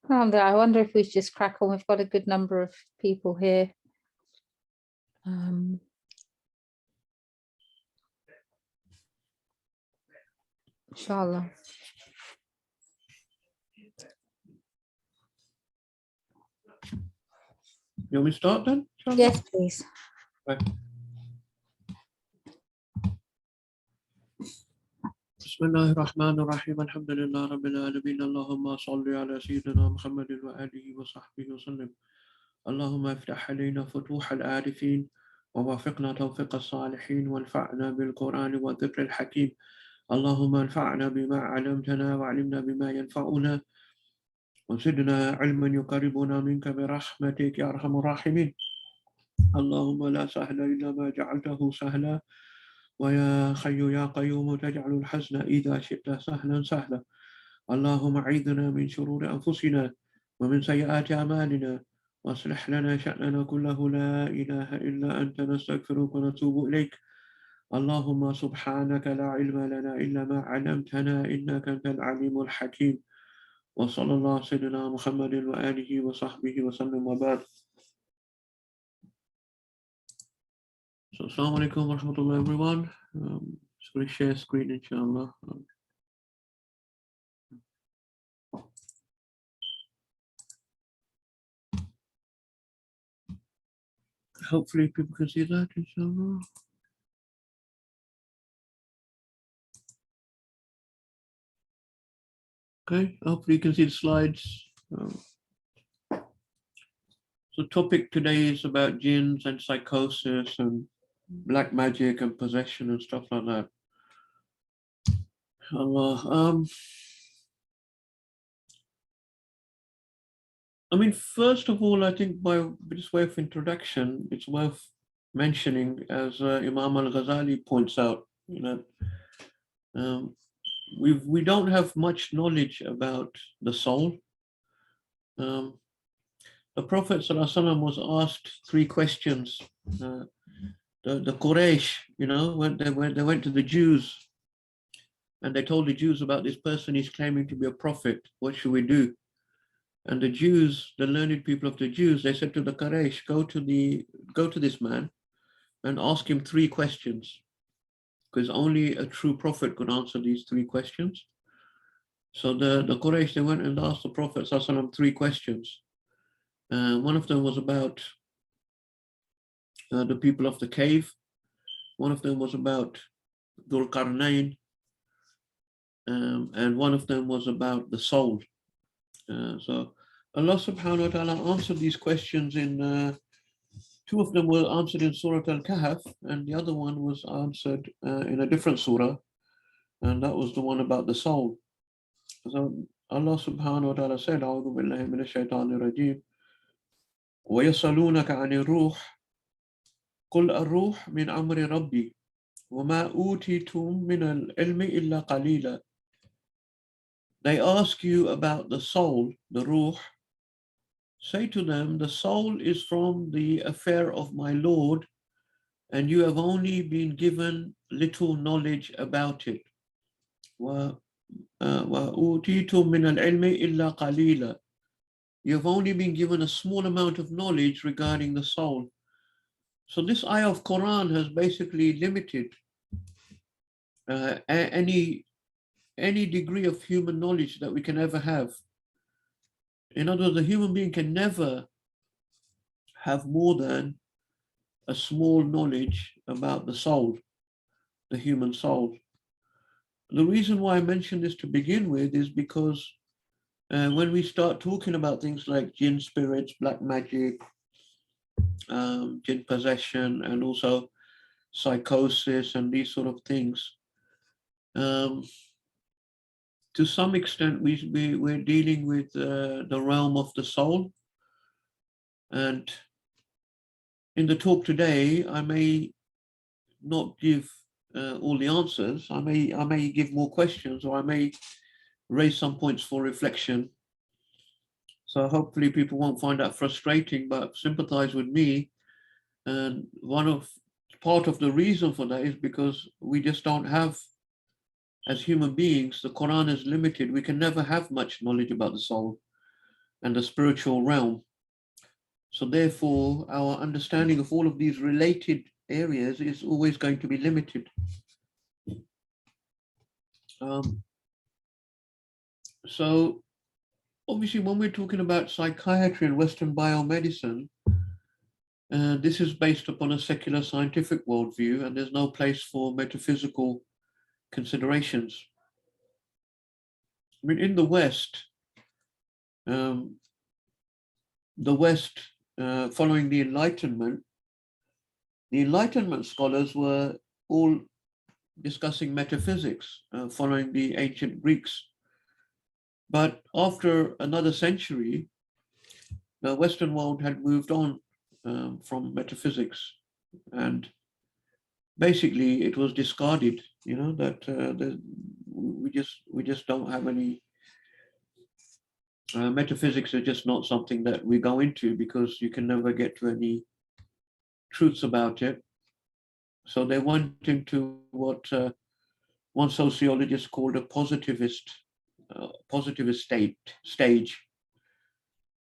I wonder if we should just crack on. We've got a good number of people here. Inshallah. You want me to start then? Yes, please. Right. بسم الله الرحمن الرحيم الحمد لله رب العالمين اللهم صل على سيدنا محمد وآله وصحبه وسلم اللهم افتح علينا فتوح العارفين ووفقنا توفيق الصالحين وانفعنا بالقرآن والذكر الحكيم اللهم انفعنا بما علمتنا وعلمنا بما ينفعنا وزدنا علما يقربنا منك برحمتك يا أرحم الراحمين اللهم لا سهل إلا ما جعلته سهلا ويا حي يا قيوم تجعل الحزن إذا شئت سهلا سهلا اللهم أعذنا من شرور أنفسنا ومن سيئات أعمالنا واصلح لنا شأننا كله لا إله إلا أنت نستغفرك ونتوب إليك اللهم سبحانك لا علم لنا إلا ما علمتنا إنك أنت العليم الحكيم وصلى الله سيدنا محمد وآله وصحبه وسلم وبعد. So, Assalamu alaikum wa rahmatullahi everyone. So we share screen inshallah. Hopefully people can see that inshallah. Okay, hopefully you can see the slides. So topic today is about jinns and psychosis and black magic and possession and stuff like that. Allah. I mean, first of all, I think by this way of introduction, it's worth mentioning, as Imam al-Ghazali points out, you know, we don't have much knowledge about the soul. The Prophet ﷺ was asked 3 questions. The Quraysh, you know, when they went to the Jews and they told the Jews about this person, he's claiming to be a prophet. What should we do? And the Jews, the learned people of the Jews, they said to the Quraysh, go to this man and ask him 3 questions, because only a true prophet could answer these 3 questions. So the Quraysh, they went and asked the Prophet ﷺ 3 questions. One of them was about the people of the cave. One of them was about Dhul Qarnayn, and one of them was about the soul. So Allah subhanahu wa ta'ala answered these questions in 2 of them were answered in Surah Al-Kahf, and the other one was answered in a different surah, and that was the one about the soul. So Allah subhanahu wa ta'ala said, A'udhu billahi minash shaitanir rajim, وَيَسَأَلُونَكَ عَنِ الرُّوحِ قُلْ الرُّوحُ مِنْ أَمْرِ رَبِّي وَمَا أُوتِيتُم مِنَ الْعِلْمِ إِلَّا قَلِيلًا. They ask you about the soul, the ruh. Say to them, the soul is from the affair of my Lord, and you have only been given little knowledge about it. وَأُوتِيتُم مِنَ الْعِلْمِ إِلَّا قَلِيلًا. You have only been given a small amount of knowledge regarding the soul. So this ayah of Quran has basically limited any degree of human knowledge that we can ever have. In other words, the human being can never have more than a small knowledge about the soul, the human soul. The reason why I mention this to begin with is because when we start talking about things like jinn spirits, black magic, jinn possession, and also psychosis and these sort of things, to some extent we're dealing with the realm of the soul. And in the talk today, I may not give all the answers. I may give more questions, or I may raise some points for reflection. So hopefully people won't find that frustrating, but sympathize with me. And part of the reason for that is because we just don't have, as human beings, the Quran is limited. We can never have much knowledge about the soul. and the spiritual realm. So therefore, our understanding of all of these related areas is always going to be limited. So obviously, when we're talking about psychiatry and Western biomedicine, this is based upon a secular scientific worldview, and there's no place for metaphysical considerations. I mean, in the West, following the Enlightenment scholars were all discussing metaphysics, following the ancient Greeks. But after another century, the Western world had moved on from metaphysics, and basically it was discarded. That we just don't have any. Metaphysics are just not something that we go into because you can never get to any truths about it. So they went into what one sociologist called a positivist stage,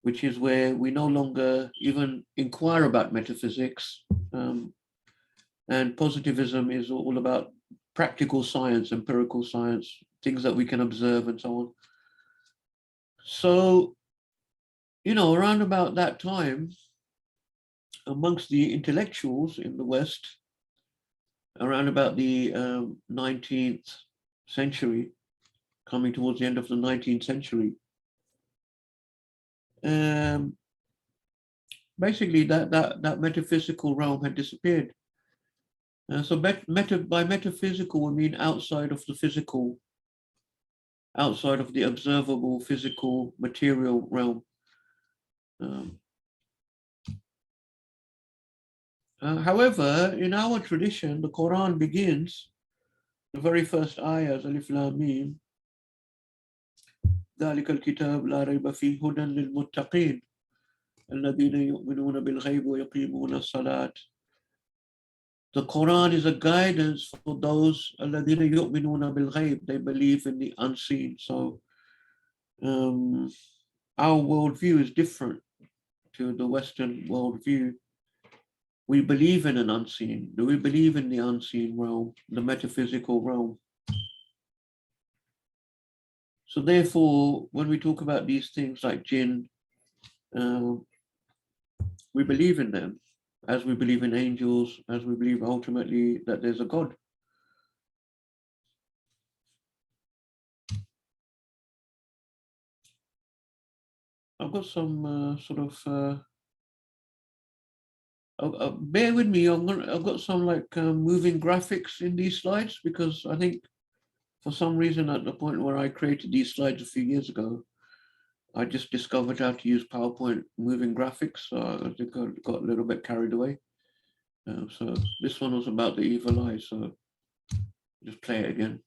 which is where we no longer even inquire about metaphysics. And positivism is all about practical science, empirical science, things that we can observe and so on. So, around about that time, amongst the intellectuals in the West, around about the 19th century, coming towards the end of the 19th century, basically that metaphysical realm had disappeared. So by metaphysical, we mean outside of the physical, outside of the observable physical material realm. However, in our tradition, the Quran begins, the very first ayah, Alif Lam Mim, ذلك الكتاب لا ريب فيه هدى للمتقين الذين يؤمنون بالغيب ويقيمون الصلاة. The Quran is a guidance for those الذين يؤمنون بالغيب, they believe in the unseen. So our worldview is different to the Western worldview. We believe in an unseen. Do we believe in the unseen realm, the metaphysical realm? So therefore, when we talk about these things like Jinn, we believe in them, as we believe in angels, as we believe ultimately that there's a God. I've got some bear with me. I've got some moving graphics in these slides, because I think for some reason at the point where I created these slides a few years ago, I just discovered how to use PowerPoint moving graphics. So I think I got a little bit carried away. So this one was about the evil eye. So just play it again.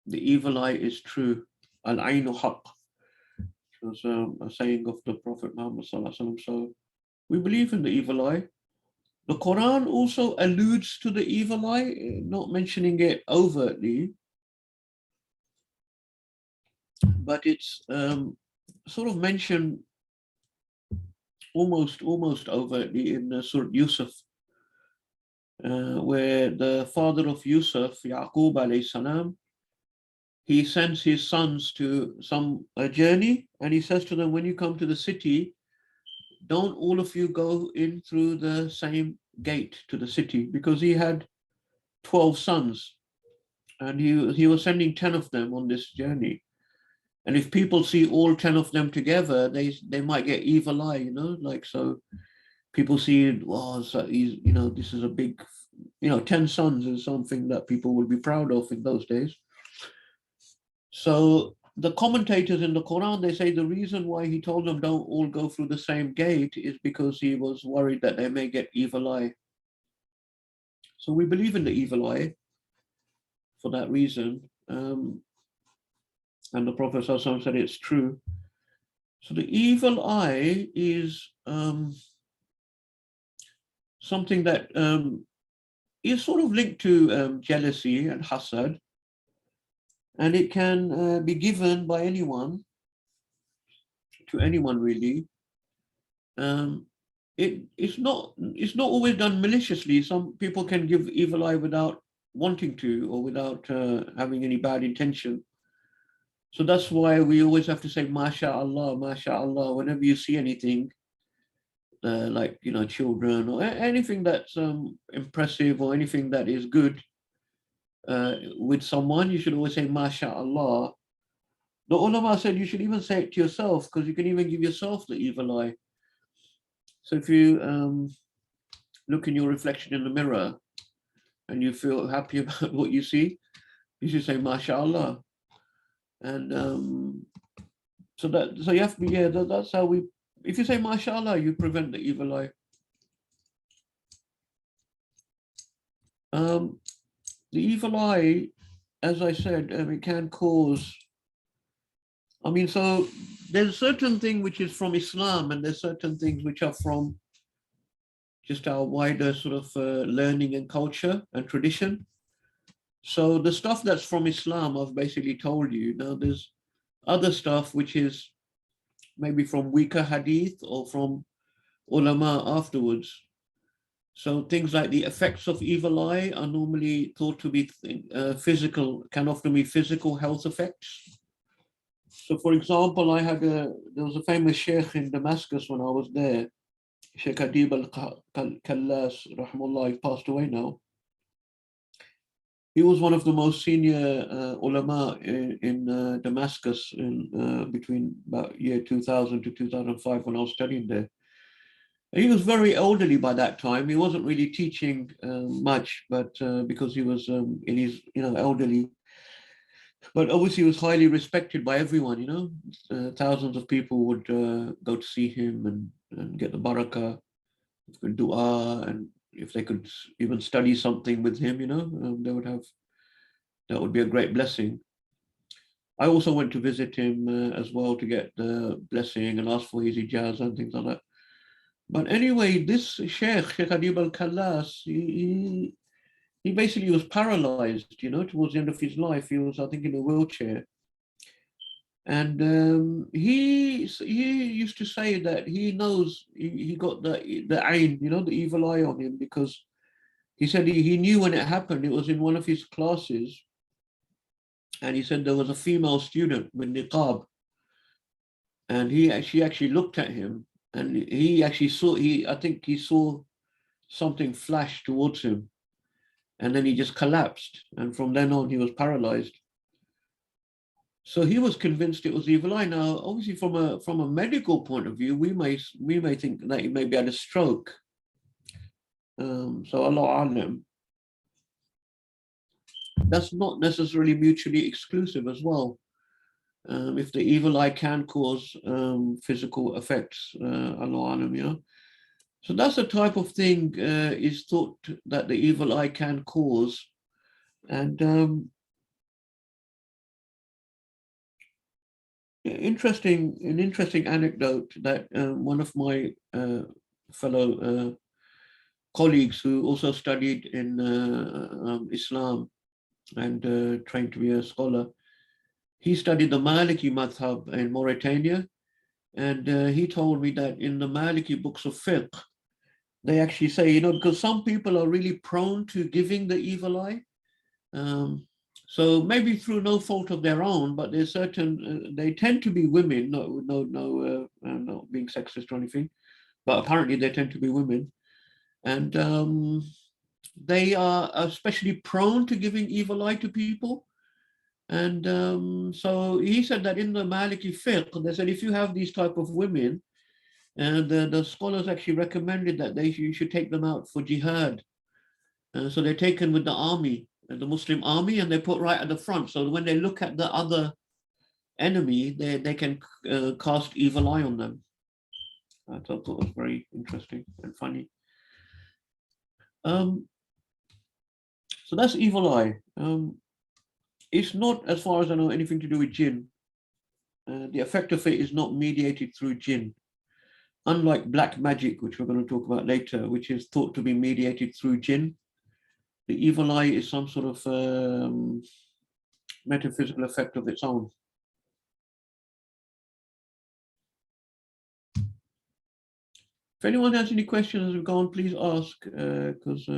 The evil eye is true. Al-Ainu Haqq. It was a saying of the Prophet Muhammad Sallallahu Alaihi Wasallam. So we believe in the evil eye. The Quran also alludes to the evil eye, not mentioning it overtly, but it's sort of mentioned almost overtly in Surah Yusuf, where the father of Yusuf, Yaqub alayhi salam, he sends his sons to a journey, and he says to them, when you come to the city, don't all of you go in through the same gate to the city, because he had 12 sons, and he was sending 10 of them on this journey. And if people see all 10 of them together, they might get evil eye, so people see, wow, so he's, this is a big, 10 sons is something that people will be proud of in those days. So the commentators in the Quran, they say the reason why he told them don't all go through the same gate is because he was worried that they may get evil eye. So we believe in the evil eye for that reason. And the Prophet ﷺ said it's true. So the evil eye is something that is sort of linked to jealousy and hasad. And it can be given by anyone to anyone really, it's not always done maliciously. Some people can give evil eye without wanting to, or without having any bad intention. So that's why we always have to say MashaAllah, MashaAllah, whenever you see anything like, you know, children or anything that's impressive or anything that is good with someone, you should always say MashaAllah. The ulama said you should even say it to yourself, because you can even give yourself the evil eye. So if you look in your reflection in the mirror and you feel happy about what you see, you should say MashaAllah. And so you have to be, yeah, that's how we, if you say MashaAllah, you prevent the evil eye. The evil eye, as I said, it can cause, I mean, so there's certain thing which is from Islam, and there's certain things which are from just our wider sort of learning and culture and tradition. So the stuff that's from Islam, I've basically told you. Now there's other stuff which is maybe from weaker hadith or from ulama afterwards. So things like the effects of evil eye are normally thought to be physical, can often be physical health effects. So for example, there was a famous sheikh in Damascus when I was there, Sheikh Adib al-Kallas, rahmullah, he passed away now. He was one of the most senior ulama in Damascus between about year 2000 to 2005 when I was studying there. And he was very elderly by that time. He wasn't really teaching much, but because he was in his, elderly. But obviously he was highly respected by everyone, thousands of people would go to see him and get the barakah, dua, and if they could even study something with him, that would be a great blessing. I also went to visit him as well to get the blessing and ask for his ijazah and things like that. But anyway, this Sheikh Adib al-Kallas, he basically was paralyzed, towards the end of his life. He was, I think, in a wheelchair. And he used to say that he knows he got the ayn, the evil eye on him, because he said he knew when it happened. It was in one of his classes. And he said there was a female student with niqab. And she actually looked at him, and he actually I think he saw something flash towards him. And then he just collapsed. And from then on, he was paralyzed. So he was convinced it was evil eye. Now, obviously, from a medical point of view, we may think that he maybe had a stroke. So Allah alam. That's not necessarily mutually exclusive as well. If the evil eye can cause physical effects, Allah alam, So that's the type of thing is thought that the evil eye can cause. And an interesting anecdote that one of my fellow colleagues who also studied in Islam and trained to be a scholar, he studied the Maliki madhab in Mauritania, and he told me that in the Maliki books of fiqh, they actually say, because some people are really prone to giving the evil eye. So maybe through no fault of their own, but there's certain, they tend to be women, not being sexist or anything, but apparently they tend to be women. And they are especially prone to giving evil eye to people. And so he said that in the Maliki fiqh, they said if you have these type of women, and the scholars actually recommended that you should take them out for jihad. So they're taken with the army, the Muslim army, and they're put right at the front. So when they look at the other enemy, they can cast evil eye on them. I thought that was very interesting and funny. So that's evil eye. It's not, as far as I know, anything to do with jinn. The effect of it is not mediated through jinn. Unlike black magic, which we're going to talk about later, which is thought to be mediated through jinn, the evil eye is some sort of metaphysical effect of its own. anyone has any questions as we go on, please ask, because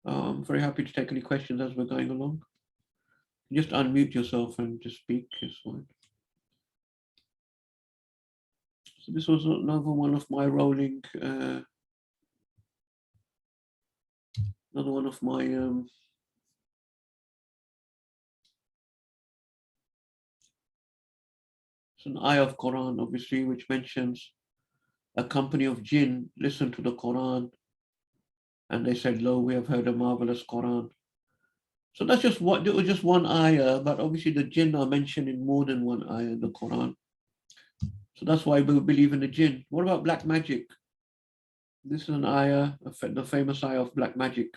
I'm very happy to take any questions as we're going along. Just unmute yourself and just speak. It's fine. So this was another one of my rolling, another one of my it's an ayah of Quran, obviously, which mentions a company of Jinn listened to the Quran and they said, "Lo, we have heard a marvelous Quran." So that's just what it was, just one ayah, but obviously the Jinn are mentioned in more than one ayah in the Quran. So that's why we believe in the Jinn. What about black magic? This is an ayah, the famous ayah of black magic.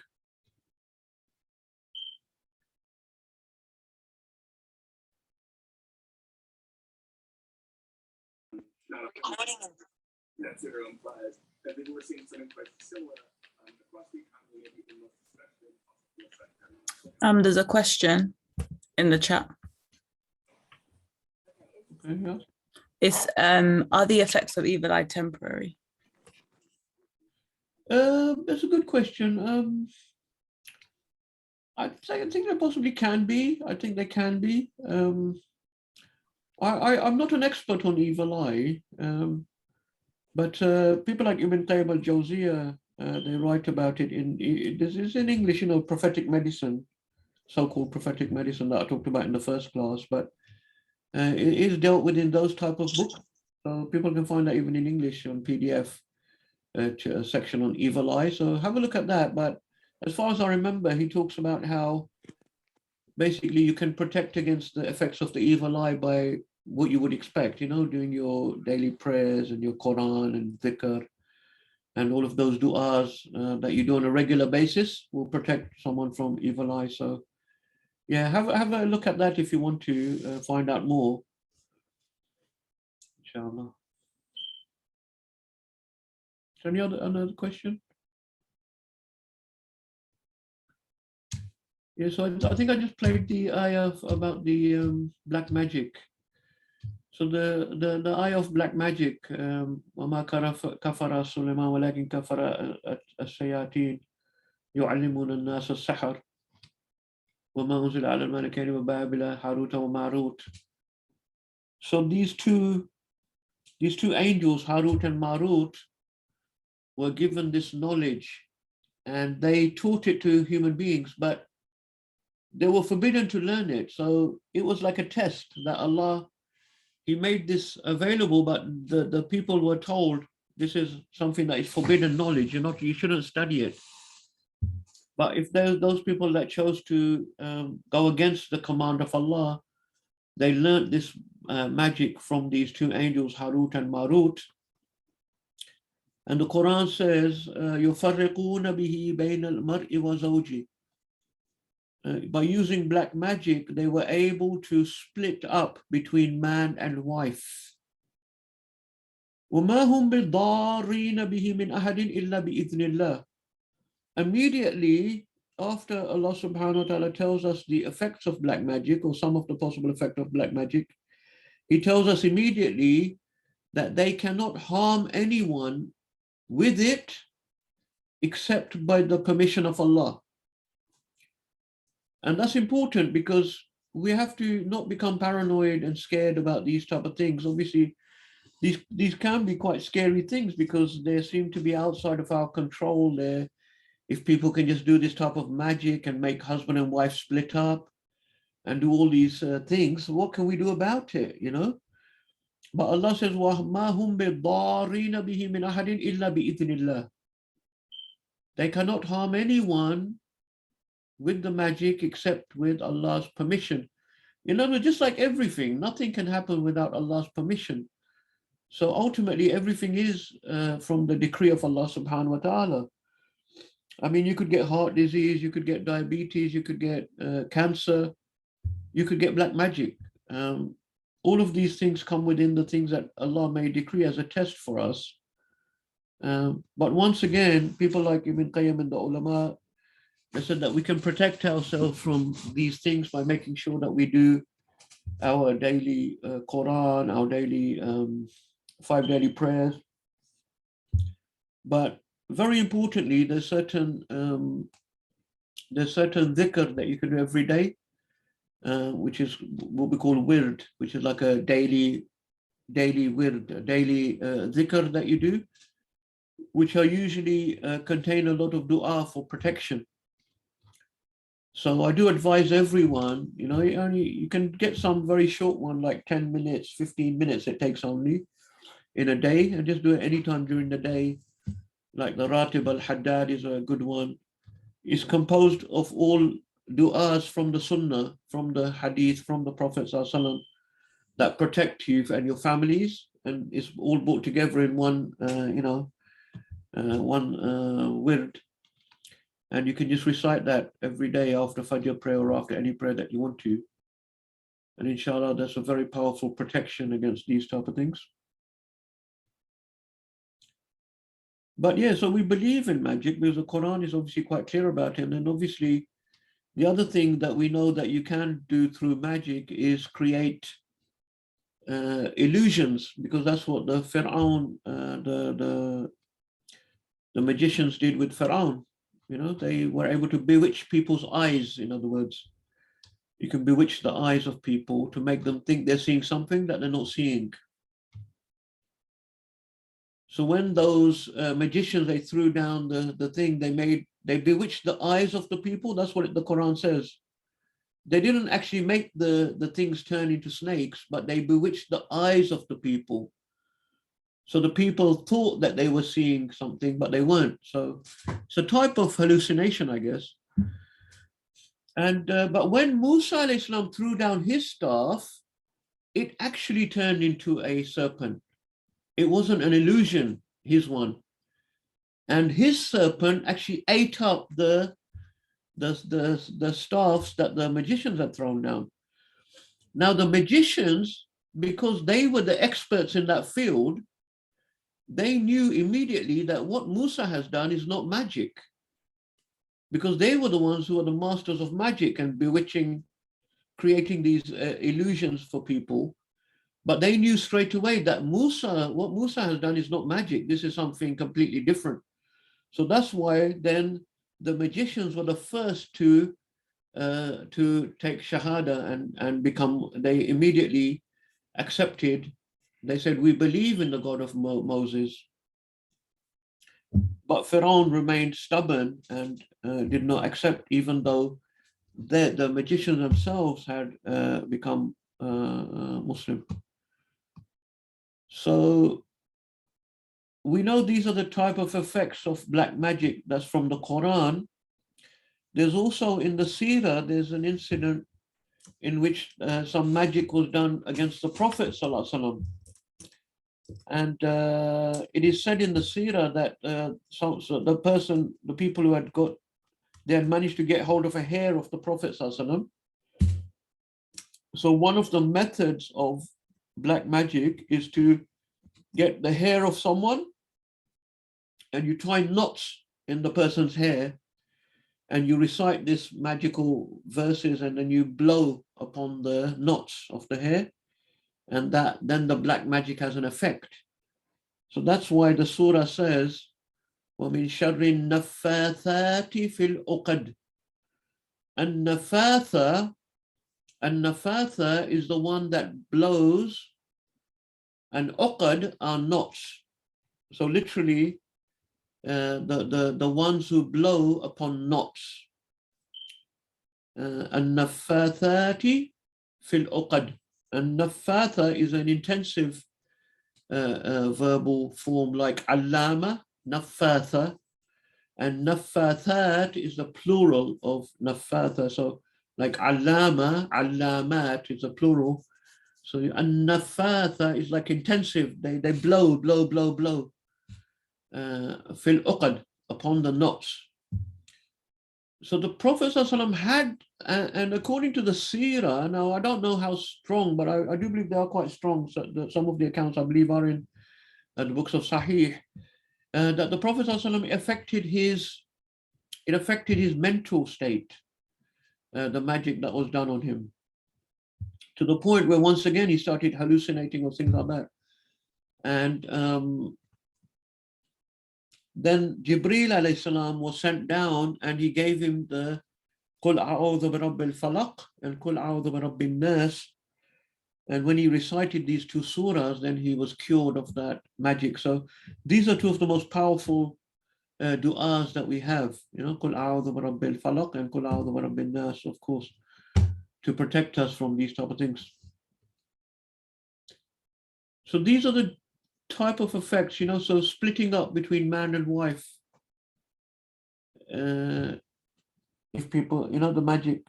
There's a question in the chat. Okay, yeah. It's are the effects of evil eye temporary? That's a good question. I think they possibly can be. I think they can be. I'm not an expert on evil eye, but people like Ibn Qayyim al-Jawziyah, they write about it this is in English, prophetic medicine, so-called prophetic medicine that I talked about in the first class, but it is dealt with in those type of books. So people can find that even in English on PDF, a section on evil eye. So have a look at that. But as far as I remember, he talks about how basically you can protect against the effects of the evil eye by what you would expect, doing your daily prayers and your Quran and dhikr and all of those du'as that you do on a regular basis will protect someone from evil eye. So yeah, have a look at that if you want to find out more. Inshallah. Is there any another question? Yeah, so I think I just played the ayah about the black magic. So the eye of black magic, وَمَا كَفَرَ سُلَيْمَانُ وَلَكِنْ كَفَرَ الشَّيَاطِينُ يُعَلِّمُونَ النَّاسَ السِّحْرَ وَمَا أُنزِلَ عَلَى الْمَلَكَيْنِ بِبَابِلَ هَارُوتَ وَمَارُوتَ. So these two angels, Harut and Marut, were given this knowledge and they taught it to human beings, but they were forbidden to learn it. So it was like a test that Allah, He made this available, but the people were told this is something that is forbidden knowledge. You shouldn't study it. But if there's those people that chose to go against the command of Allah, they learned this magic from these two angels, Harut and Marut. And the Quran says, يُفَرِّقُونَ بِهِ بَيْنَ الْمَرْءِ وَزَوْجِهِ. By using black magic, they were able to split up between man and wife. وَمَا هُمْ بِالضَّارِّينَ بِهِ مِنْ أَحَدٍ إِلَّا بِإِذْنِ اللَّهِ. Immediately after Allah subhanahu wa ta'ala tells us the effects of black magic, or some of the possible effect of black magic, He tells us immediately that they cannot harm anyone with it except by the permission of Allah. And that's important because we have to not become paranoid and scared about these type of things. Obviously, these can be quite scary things because they seem to be outside of our control there. If people can just do this type of magic and make husband and wife split up and do all these things, what can we do about it, But Allah says, وَمَا هُمْ بِالضَّارِّينَ بِهِ مِنْ أَحَدٍ إِلَّا بِإِذْنِ اللَّهِ. They cannot harm anyone with the magic except with Allah's permission. Just like everything, nothing can happen without Allah's permission. So ultimately, everything is from the decree of Allah subhanahu wa ta'ala. I mean, you could get heart disease, you could get diabetes, you could get cancer, you could get black magic. All of these things come within the things that Allah may decree as a test for us. But once again, people like Ibn Qayyim and the ulama, they said that we can protect ourselves from these things by making sure that we do our daily Quran, our daily 5 daily prayers, But very importantly, there's certain dhikr that you can do every day, which is what we call wird, which is like a daily wird, a daily dhikr that you do, which are usually contain a lot of dua for protection. So I do advise everyone, you can get some very short one, like 10 minutes, 15 minutes it takes only in a day, and just do it anytime during the day. Like the Ratib al-Haddad is a good one. It's composed of all du'as from the Sunnah, from the Hadith, from the Prophet ﷺ, that protect you and your families, and it's all brought together in one, wird. And you can just recite that every day after Fajr prayer or after any prayer that you want to. And inshallah, that's a very powerful protection against these type of things. But yeah, so we believe in magic because the Quran is obviously quite clear about it. And obviously, the other thing that we know that you can do through magic is create illusions, because that's what the Fir'aun, the magicians did with Fir'aun. They were able to bewitch people's eyes. In other words, you can bewitch the eyes of people to make them think they're seeing something that they're not seeing. So when those magicians, they threw down the thing, they bewitched the eyes of the people. That's what the Quran says. They didn't actually make the things turn into snakes, but they bewitched the eyes of the people. So the people thought that they were seeing something, but they weren't. So it's a type of hallucination, I guess. And but when Musa alayhi salam threw down his staff, it actually turned into a serpent. It wasn't an illusion, his one. And his serpent actually ate up the staffs that the magicians had thrown down. Now the magicians, because they were the experts in that field, they knew immediately that what Musa has done is not magic, because they were the ones who are the masters of magic and bewitching, creating these illusions for people. But they knew straight away that what Musa has done is not magic. This is something completely different. So that's why then the magicians were the first to take Shahada and become, they immediately accepted. They said, we believe in the God of Moses. But Pharaoh remained stubborn and did not accept, even though the magicians themselves had become Muslim. So we know these are the type of effects of black magic. That's from the Quran. There's also in the Seerah, there's an incident in which some magic was done against the Prophet ﷺ. And it is said in the Seerah that the people who they had managed to get hold of a hair of the Prophet ﷺ. So one of the methods of black magic is to get the hair of someone and you tie knots in the person's hair and you recite this magical verses and then you blow upon the knots of the hair, and then the black magic has an effect. So that's why the surah says, وَمِن شَرِّ النَّفَّاثَاتِ فِي الْعُقَدِ. And nafatha is the one that blows, and uqad are knots. So literally, the ones who blow upon knots. An-nafathati fil uqad. And nafatha is an intensive verbal form like allama, nafatha, and nafathat is the plural of nafatha. So like allama, allamat is a plural. So an-nafatha is like intensive. They blow, fil uqad, upon the knots. So the Prophet ﷺ had, and according to the Seerah, now I don't know how strong, but I do believe they are quite strong. So some of the accounts I believe are in the books of Sahih, that the Prophet ﷺ affected his mental state, the magic that was done on him, to the point where once again he started hallucinating or things like that. And then Jibreel alayhi salam was sent down and he gave him the Qul a'udhu bi rabbil falaq and Qul a'udhu bi rabbin nas. And when he recited these two surahs, then he was cured of that magic. So these are two of the most powerful du'as that we have, you know, Qul a'udhu bi rabbil falaq and Qul a'udhu bi rabbin nas, of course, to protect us from these type of things. So these are the type of effects, you know, so splitting up between man and wife. If people, you know, the magic,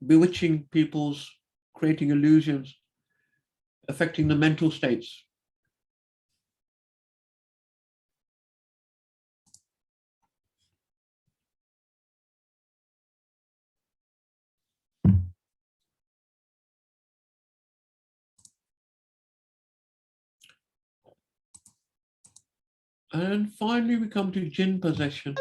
bewitching people's, creating illusions, affecting the mental states. And finally, we come to jinn possession.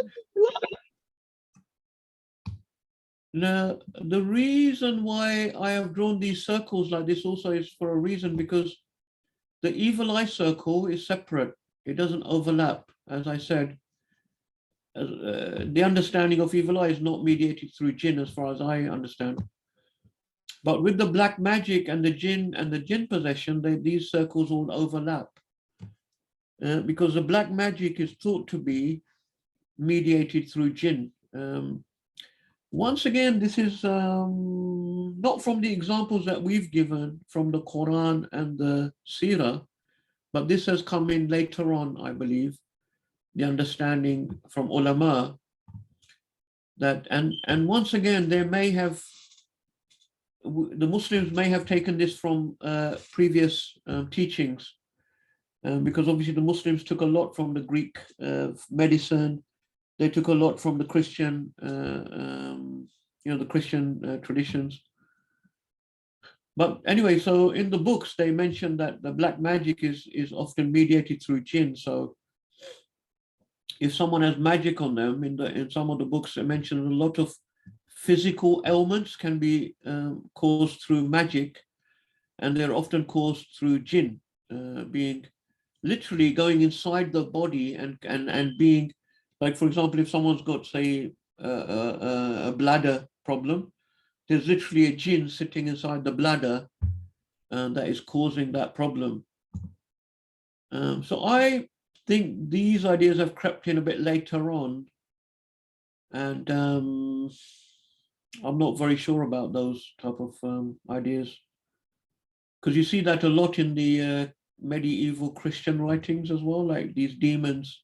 Now, the reason why I have drawn these circles like this also is for a reason, because the evil eye circle is separate. It doesn't overlap. As I said, the understanding of evil eye is not mediated through jinn as far as I understand. But with the black magic and the jinn possession, these circles all overlap. Because the black magic is thought to be mediated through jinn. Once again, this is not from the examples that we've given from the Quran and the Seerah, but this has come in later on, I believe, the understanding from ulama that, and once again, they may have, the Muslims may have taken this from previous teachings, because obviously the Muslims took a lot from the Greek medicine. They took a lot from the Christian, you know, the Christian traditions. But anyway, so in the books, they mention that the black magic is often mediated through jinn. So if someone has magic on them, in some of the books, they mention a lot of physical ailments can be caused through magic, and they're often caused through jinn, being literally going inside the body and being, like, for example, if someone's got, say, a bladder problem, there's literally a jinn sitting inside the bladder that is causing that problem. So I think these ideas have crept in a bit later on, and I'm not very sure about those type of ideas, because you see that a lot in the medieval Christian writings as well, like these demons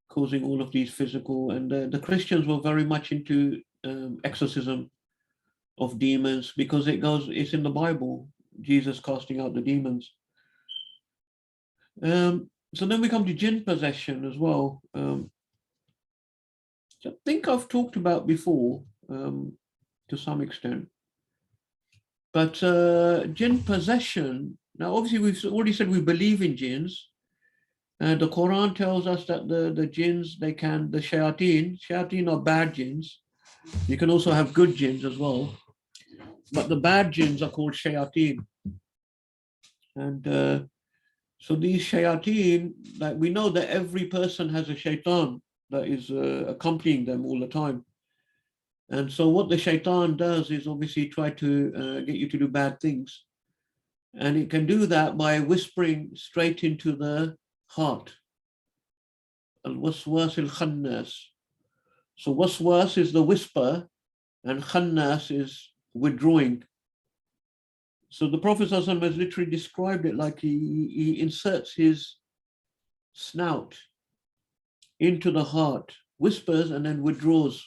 causing all of these physical, and the Christians were very much into exorcism of demons, because it's in the Bible, Jesus casting out the demons. So then we come to jinn possession as well. I think I've talked about before to some extent, but jinn possession, now obviously we've already said we believe in jinns. The Quran tells us that the jinns, the shayateen are bad jinns. You can also have good jinns as well, but the bad jinns are called shayateen. And so these shayateen, like, we know that every person has a shaitan that is accompanying them all the time. And so what the shaitan does is obviously try to get you to do bad things. And it can do that by whispering straight into the heart. Al-waswas al-khannas. So waswas is the whisper, and khannas is withdrawing. So the Prophet ﷺ has literally described it like he inserts his snout into the heart, whispers, and then withdraws.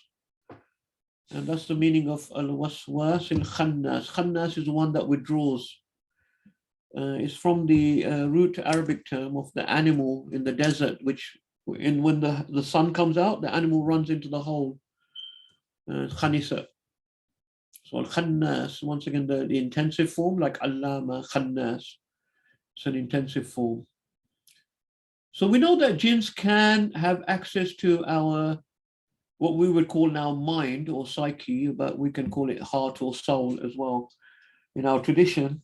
And that's the meaning of al-waswas al-khannas. Khannas is the one that withdraws. It's from the root Arabic term of the animal in the desert, which when the sun comes out, the animal runs into the hole. Khanisa. So al-khannas, once again, the intensive form, like allama, khannas. It's an intensive form. So we know that jinns can have access to our, what we would call now mind or psyche, but we can call it heart or soul as well. In our tradition,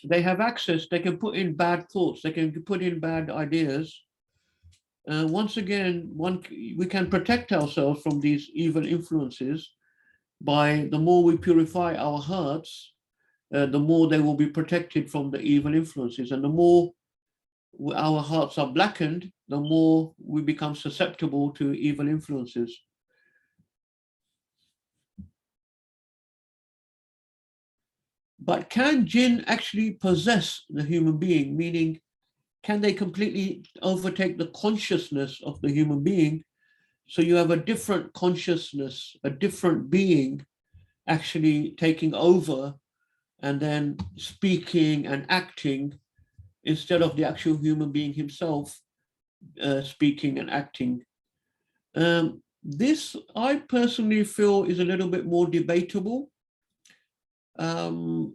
they have access, they can put in bad thoughts, they can put in bad ideas, once again, we can protect ourselves from these evil influences by the more we purify our hearts, the more they will be protected from the evil influences. And the more our hearts are blackened, the more we become susceptible to evil influences. But can jinn actually possess the human being? Meaning, can they completely overtake the consciousness of the human being? So you have a different consciousness, a different being actually taking over and then speaking and acting instead of the actual human being himself speaking and acting. This, I personally feel, is a little bit more debatable. I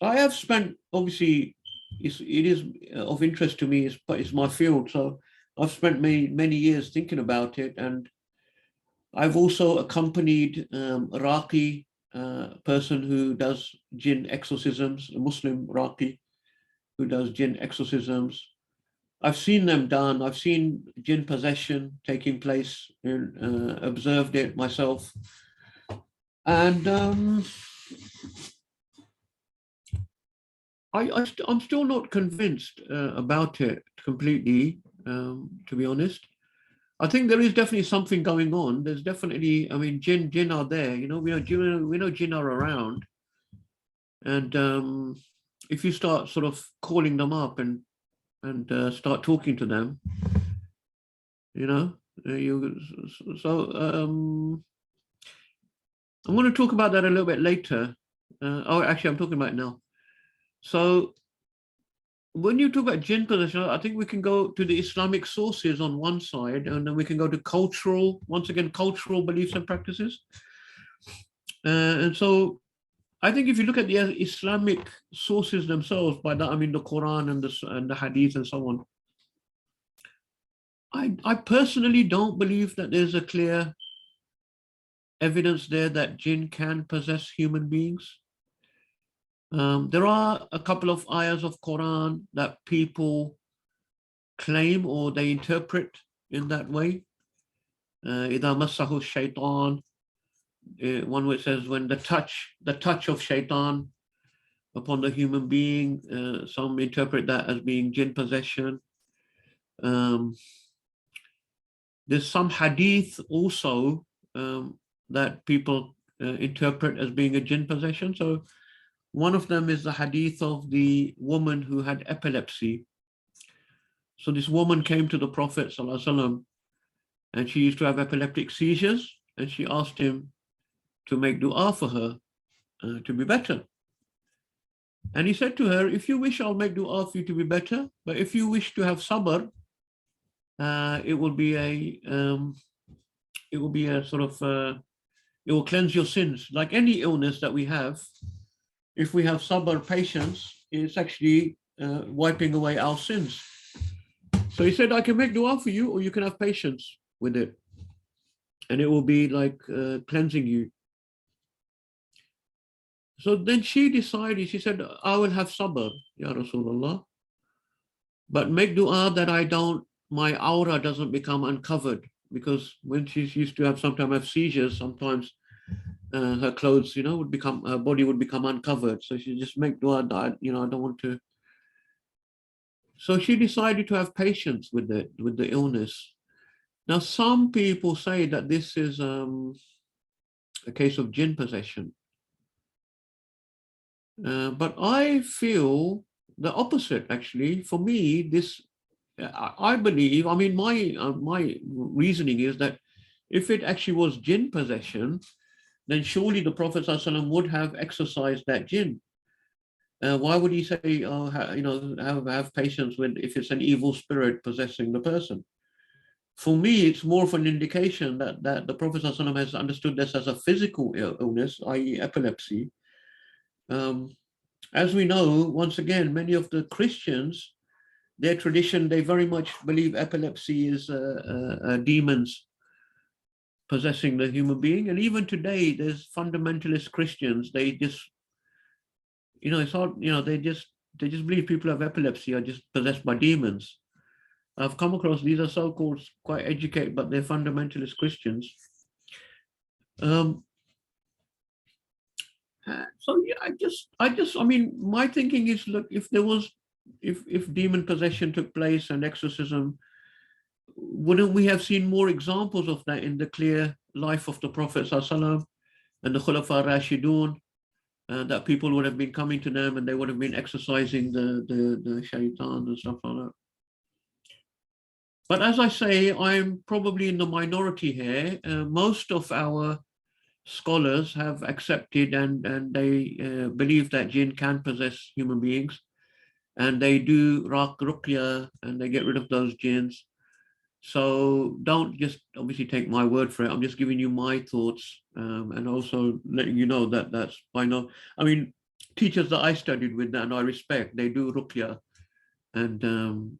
have spent, obviously, it is of interest to me, it's my field, so I've spent many years thinking about it, and I've also accompanied a Raqi person who does jinn exorcisms, a Muslim Raqi who does jinn exorcisms. I've seen them done. I've seen jinn possession taking place and observed it myself. And I'm still not convinced about it completely, to be honest. I think there is definitely something going on. There's definitely, I mean, jinn are there. You know, we know jinn are around, and if you start sort of calling them up and start talking to them, you know, I'm going to talk about that a little bit later. Actually, I'm talking about it now. So when you talk about jinn possession, I think we can go to the Islamic sources on one side, and then we can go to cultural beliefs and practices. And so I think if you look at the Islamic sources themselves, by that I mean the Quran and the Hadith and so on, I personally don't believe that there's a clear evidence there that jinn can possess human beings. There are a couple of ayahs of Quran that people claim or they interpret in that way. إِذَا مَسَّهُ الشَّيْطَانُ, one which says when the touch of shaitan upon the human being, some interpret that as being jinn possession. There's some hadith also that people interpret as being a jinn possession. So one of them is the hadith of the woman who had epilepsy. So this woman came to the Prophet ﷺ, and she used to have epileptic seizures, and she asked him to make dua for her to be better. And he said to her, if you wish, I'll make dua for you to be better, but if you wish to have sabr, it will be a sort of, it will cleanse your sins. Like any illness that we have, if we have sabr, patience, it's actually wiping away our sins. So he said, I can make dua for you, or you can have patience with it, and it will be like cleansing you. So then she decided, she said, I will have sabr, Ya Rasulullah, but make dua that my aura doesn't become uncovered, because when she used to sometimes have seizures, sometimes her clothes, you know, her body would become uncovered. So she just make dua that, I don't want to. So she decided to have patience with the illness. Now, some people say that this is a case of jinn possession. But I feel the opposite, actually. For me, I believe, I mean, my reasoning is that if it actually was jinn possession, then surely the Prophet ﷺ would have exercised that jinn. Why would he say, oh, have patience if it's an evil spirit possessing the person? For me, it's more of an indication that the Prophet ﷺ has understood this as a physical illness, i.e. epilepsy. As we know, once again, many of the Christians, their tradition, they very much believe epilepsy is demons possessing the human being. And even today, there's fundamentalist Christians, they just, it's hard, they just believe people who have epilepsy are just possessed by demons. I've come across, these are so-called quite educated, but they're fundamentalist Christians. So yeah, I mean, my thinking is, look, if demon possession took place and exorcism, wouldn't we have seen more examples of that in the clear life of the Prophet ﷺ and the Khulafa Rashidun? That people would have been coming to them and they would have been exercising the shaitan and stuff like that. But as I say, I'm probably in the minority here. Most of our scholars have accepted and they believe that jinn can possess human beings, and they do ruqya and they get rid of those jinns. So don't just obviously take my word for it. I'm just giving you my thoughts, and also letting you know that that's by no, I mean, teachers that I studied with and I respect, they do ruqya, and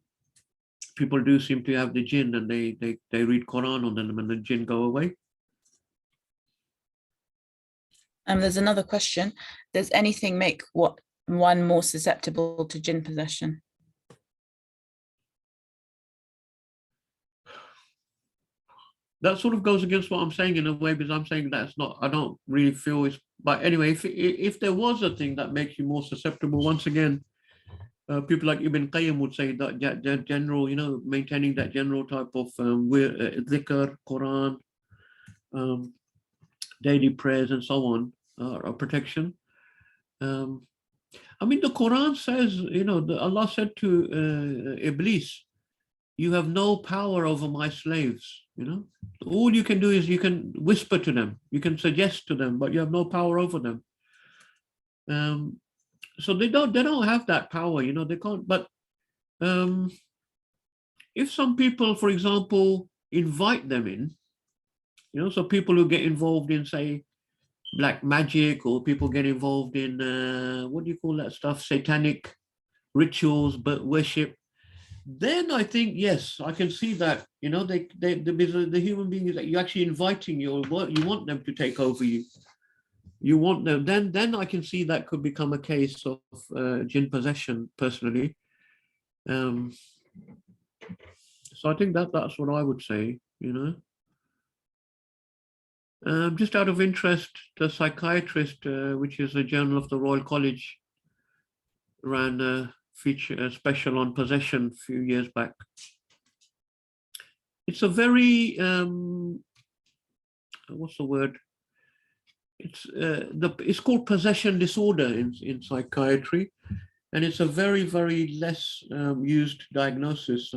people do seem to have the jinn, and they read Quran on them and the jinn go away. There's another question. Does anything make one more susceptible to jinn possession? That sort of goes against what I'm saying in a way, because I'm saying that's not, I don't really feel it's, but anyway, if there was a thing that makes you more susceptible, once again, people like Ibn Qayyim would say that general, maintaining that general type of dhikr, Quran, daily prayers and so on, protection. I mean, the Quran says, Allah said to Iblis, you have no power over my slaves. All you can do is you can whisper to them, you can suggest to them, but you have no power over them. So they don't have that power, they can't. But if some people, for example, invite them in, so people who get involved in, say, black magic, or people get involved in what do you call that stuff, satanic rituals, but worship, then I think, yes, I can see that, the human being is that you're actually inviting you want them to take over you. You want them, then I can see that could become a case of jinn possession, personally. So I think that's what I would say, Just out of interest, the Psychiatrist, which is a journal of the Royal College, ran a special on possession a few years back. It's a very, what's the word? It's called possession disorder in psychiatry, and it's a very, very less used diagnosis.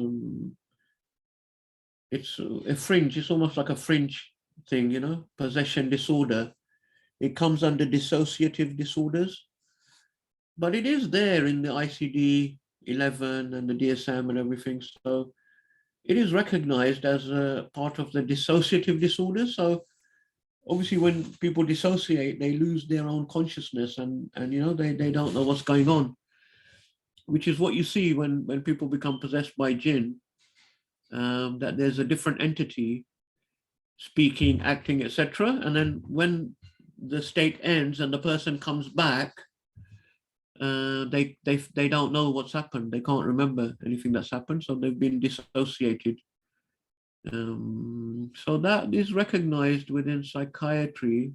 It's a fringe. It's almost like a fringe thing, possession disorder. It comes under dissociative disorders, but it is there in the ICD-11 and the DSM and everything. So it is recognized as a part of the dissociative disorders. So obviously, when people dissociate, they lose their own consciousness, and they don't know what's going on, which is what you see when people become possessed by jinn, that there's a different entity speaking, acting, etc. And then when the state ends and the person comes back, they don't know what's happened. They can't remember anything that's happened, so they've been dissociated. So that is recognized within psychiatry,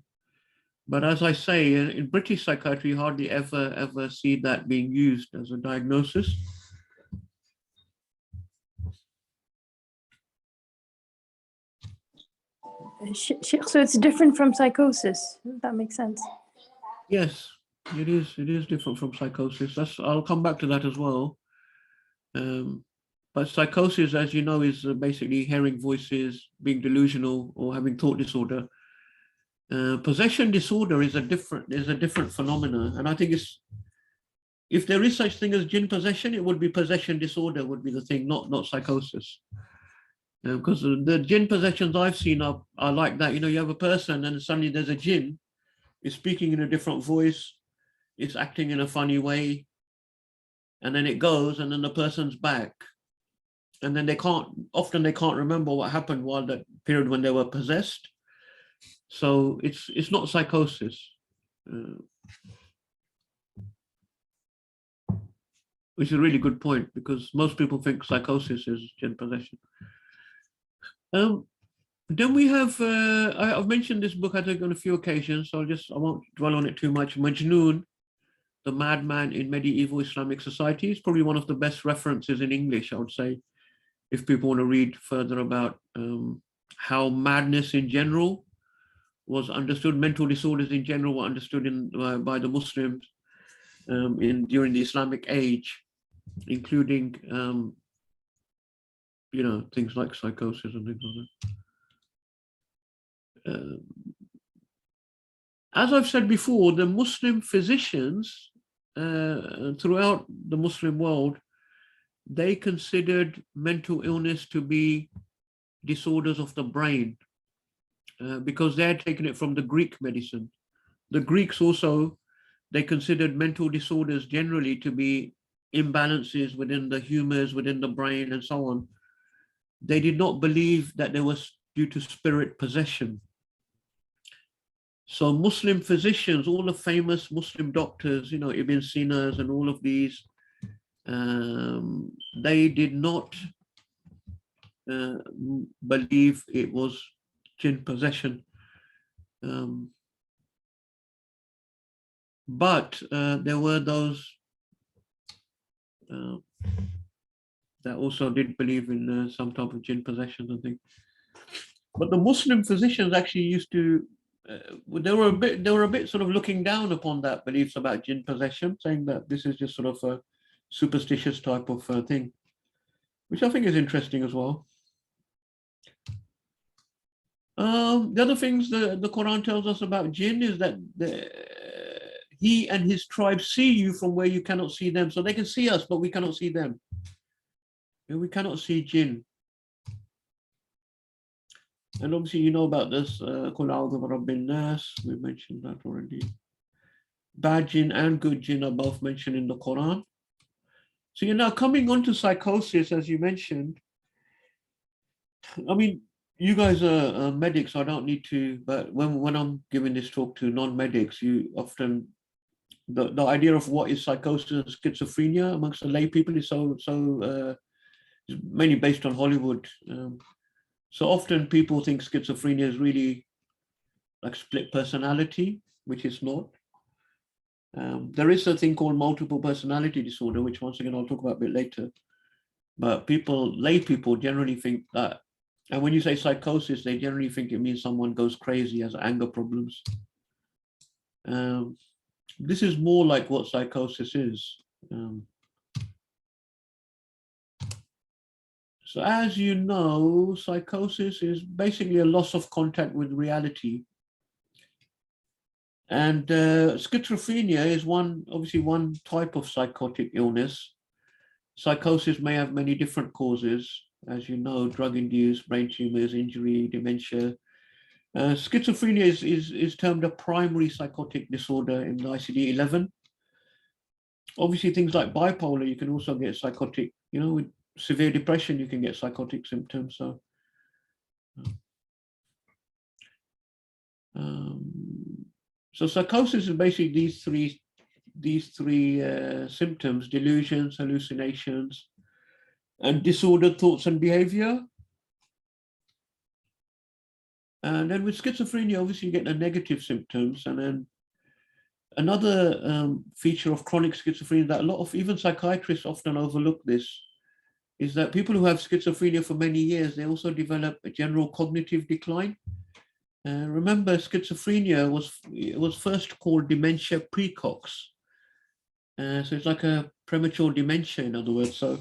but as I say, in British psychiatry, you hardly ever see that being used as a diagnosis. Sheikh, so it's different from psychosis. That makes sense. Yes, it is. It is different from psychosis. I'll come back to that as well. But psychosis, as you know, is basically hearing voices, being delusional, or having thought disorder. Possession disorder is a different phenomenon, and I think if there is such thing as jinn possession, it would be possession disorder would be the thing, not psychosis. Because the jinn possessions I've seen are like that. You have a person and suddenly there's a jinn, it's speaking in a different voice, it's acting in a funny way, and then it goes, and then the person's back. And then they can't remember what happened while that period when they were possessed. So it's not psychosis. which is a really good point, because most people think psychosis is jinn possession. Then we have, I've mentioned this book, I think, on a few occasions, so I won't dwell on it too much. Majnun, the Madman in Medieval Islamic Society, is probably one of the best references in English, I would say, if people want to read further about how madness in general was understood, mental disorders in general were understood by the Muslims during the Islamic age, including things like psychosis and things like that. As I've said before, the Muslim physicians throughout the Muslim world, they considered mental illness to be disorders of the brain because they had taken it from the Greek medicine. The Greeks also, they considered mental disorders generally to be imbalances within the humors, within the brain, and so on. They did not believe that they was due to spirit possession. So Muslim physicians, all the famous Muslim doctors, Ibn Sina's and all of these, they did not believe it was jinn possession. But there were those that also did believe in some type of jinn possession, I think. But the Muslim physicians actually used to, they were a bit sort of looking down upon that beliefs about jinn possession, saying that this is just sort of a superstitious type of thing, which I think is interesting as well. The other things the Quran tells us about jinn is that he and his tribe see you from where you cannot see them. So they can see us, but we cannot see them. We cannot see jinn. And obviously, you know about this, Qul a'udhu bi rabbin nas, we mentioned that already. Bad jinn and good jinn are both mentioned in the Quran. So you're now coming on to psychosis, as you mentioned. I mean, you guys are medics, so I don't need to, but when I'm giving this talk to non-medics, you often, the idea of what is psychosis and schizophrenia amongst the lay people is is mainly based on Hollywood. So often people think schizophrenia is really like split personality, which is not. There is a thing called multiple personality disorder, which once again I'll talk about a bit later. But lay people generally think that, and when you say psychosis, they generally think it means someone goes crazy, has anger problems. This is more like what psychosis is. So as you know, psychosis is basically a loss of contact with reality. And schizophrenia is obviously one type of psychotic illness. Psychosis may have many different causes, as you know, drug-induced brain tumors, injury, dementia. Schizophrenia is termed a primary psychotic disorder in the ICD-11. Obviously, things like bipolar, you can also get psychotic, with severe depression, you can get psychotic symptoms. So psychosis is basically these three symptoms: delusions, hallucinations, and disordered thoughts and behavior. And then with schizophrenia, obviously you get the negative symptoms. And then another feature of chronic schizophrenia that a lot of even psychiatrists often overlook this is that people who have schizophrenia for many years, they also develop a general cognitive decline. Remember, schizophrenia was first called dementia precox. So it's like a premature dementia, in other words. So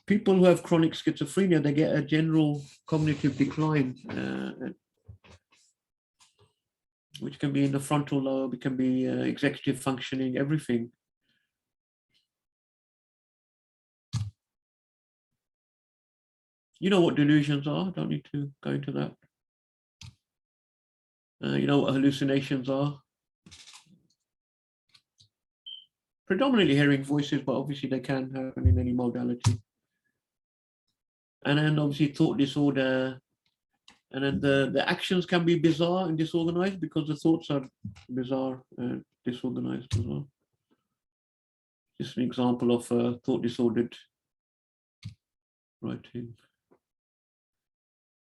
people who have chronic schizophrenia, they get a general cognitive decline, which can be in the frontal lobe, it can be executive functioning, everything. You know what delusions are, don't need to go into that. You know what hallucinations are. Predominantly hearing voices, but obviously they can happen in any modality. And then obviously thought disorder. And then the actions can be bizarre and disorganized because the thoughts are bizarre and disorganized as well. Just an example of thought disordered writing.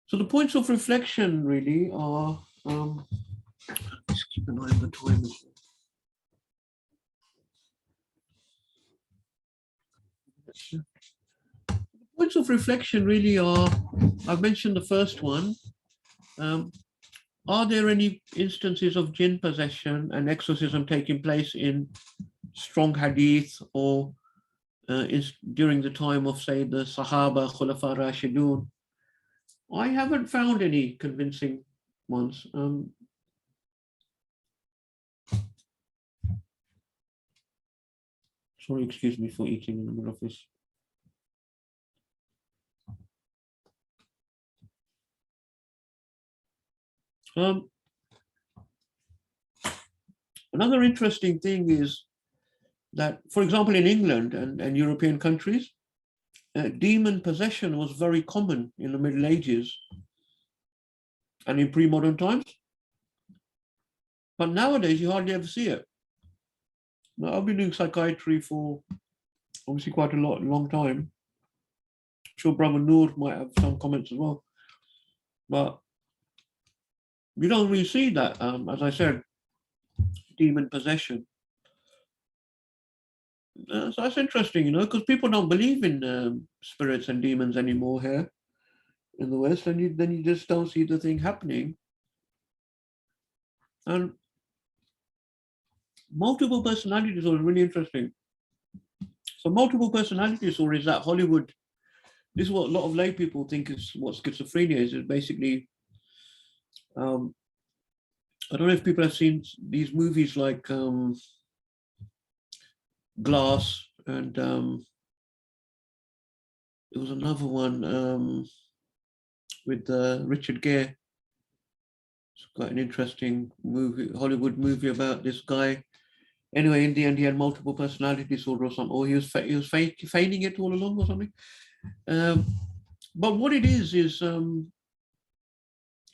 So the points of reflection really are, just keep an eye on the time as well. The points of reflection really are, I've mentioned the first one. Are there any instances of jinn possession and exorcism taking place in strong hadith or during the time of, say, the Sahaba, Khulafa Rashidun? I haven't found any convincing ones. Sorry, excuse me for eating in the middle of this. Another interesting thing is that, for example, in England and European countries, demon possession was very common in the Middle Ages and in pre-modern times. But nowadays, you hardly ever see it. Now, I've been doing psychiatry for obviously quite a long time. I'm sure Brother Noor might have some comments as well. But you don't really see that, as I said, demon possession. So that's interesting, you know, because people don't believe in spirits and demons anymore here in the West, and then you just don't see the thing happening. And multiple personality disorder is really interesting. So multiple personality disorder is that Hollywood, this is what a lot of lay people think is what schizophrenia is. It's basically, I don't know if people have seen these movies like Glass, and there was another one with Richard Gere. It's quite an interesting movie, Hollywood movie about this guy. Anyway, in the end, he had multiple personality disorder or something, or he was feigning it all along or something. But what it is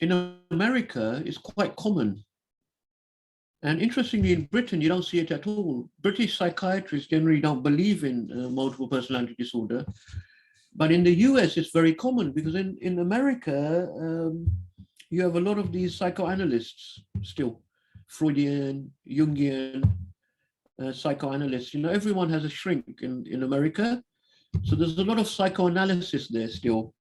in America, it's quite common. And interestingly, in Britain, you don't see it at all. British psychiatrists generally don't believe in multiple personality disorder. But in the US, it's very common because in America, you have a lot of these psychoanalysts still, Freudian, Jungian psychoanalysts. You know, everyone has a shrink in America. So there's a lot of psychoanalysis there still.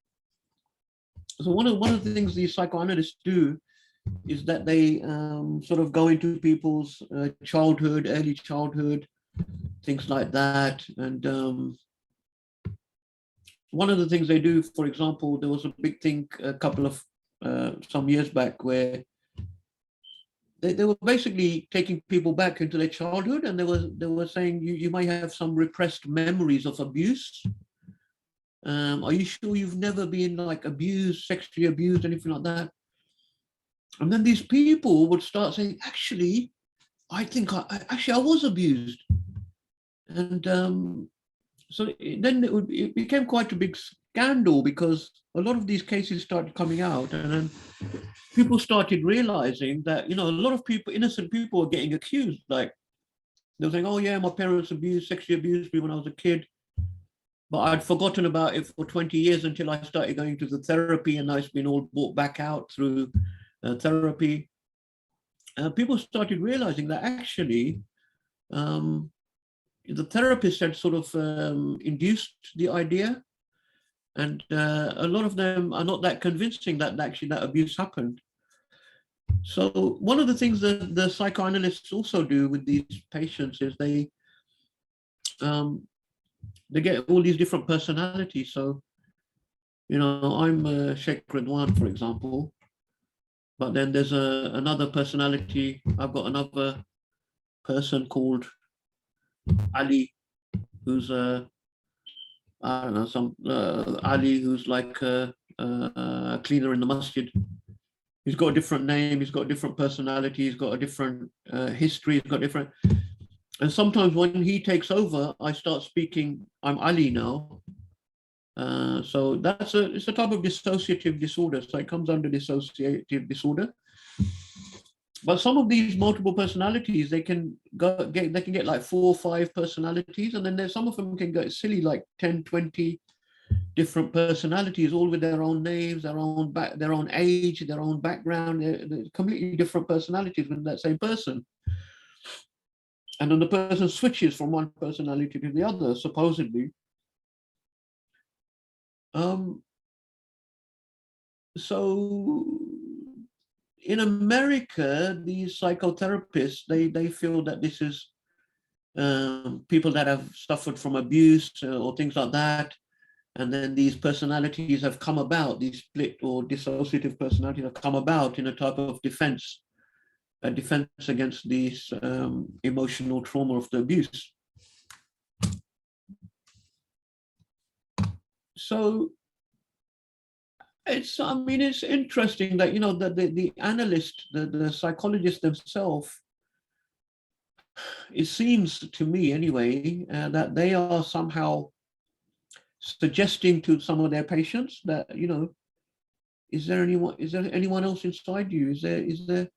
So one of the things these psychoanalysts do is that they sort of go into people's childhood, early childhood, things like that. And one of the things they do, for example, there was a big thing a couple of some years back where they were basically taking people back into their childhood, and they were saying you might have some repressed memories of abuse. Are you sure you've never been like abused, sexually abused, anything like that? And then these people would start saying, actually, I think I was abused. And so then it became quite a big scandal because a lot of these cases started coming out, and then people started realizing that, you know, a lot of people, innocent people, were getting accused. Like they were saying, oh yeah, my parents sexually abused me when I was a kid, but I'd forgotten about it for 20 years until I started going to the therapy, and now it's been all brought back out through therapy. People started realizing that actually the therapist had sort of induced the idea, and a lot of them are not that convincing that actually that abuse happened. So one of the things that the psychoanalysts also do with these patients is they get all these different personalities. So, you know, I'm Sheikh Ridhwan, for example, but then there's another personality. I've got another person called Ali, who's I don't know, some Ali who's like a cleaner in the masjid. He's got a different name, he's got a different personality, he's got a different history, he's got different. And sometimes when he takes over, I start speaking, I'm Ali now. So it's a type of dissociative disorder. So it comes under dissociative disorder. But some of these multiple personalities, they can get like 4 or 5 personalities, and then there's some of them can get silly, like 10, 20 different personalities, all with their own names, their own age, their own background. They're completely different personalities with that same person. And then the person switches from one personality to the other, supposedly. So in America, these psychotherapists, they feel that this is people that have suffered from abuse or things like that. And then these personalities have come about, these split or dissociative personalities have come about in a type of defense, a defense against this emotional trauma of the abuse. So it's interesting that, the analyst, the psychologist themselves, it seems to me anyway, that they are somehow suggesting to some of their patients that, is there anyone else inside you? Is there,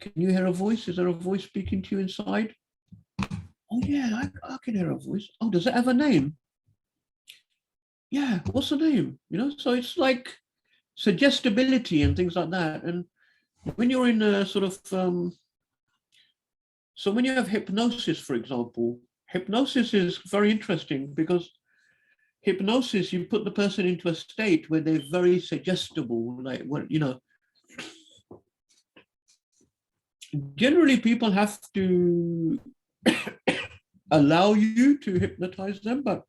can you hear a voice? Is there a voice speaking to you inside? Oh yeah, I can hear a voice. Oh, does it have a name? Yeah, what's the name? So it's like suggestibility and things like that. And when you're in a sort of, so when you have hypnosis, for example, hypnosis is very interesting because hypnosis, you put the person into a state where they're very suggestible, like generally people have to allow you to hypnotize them, but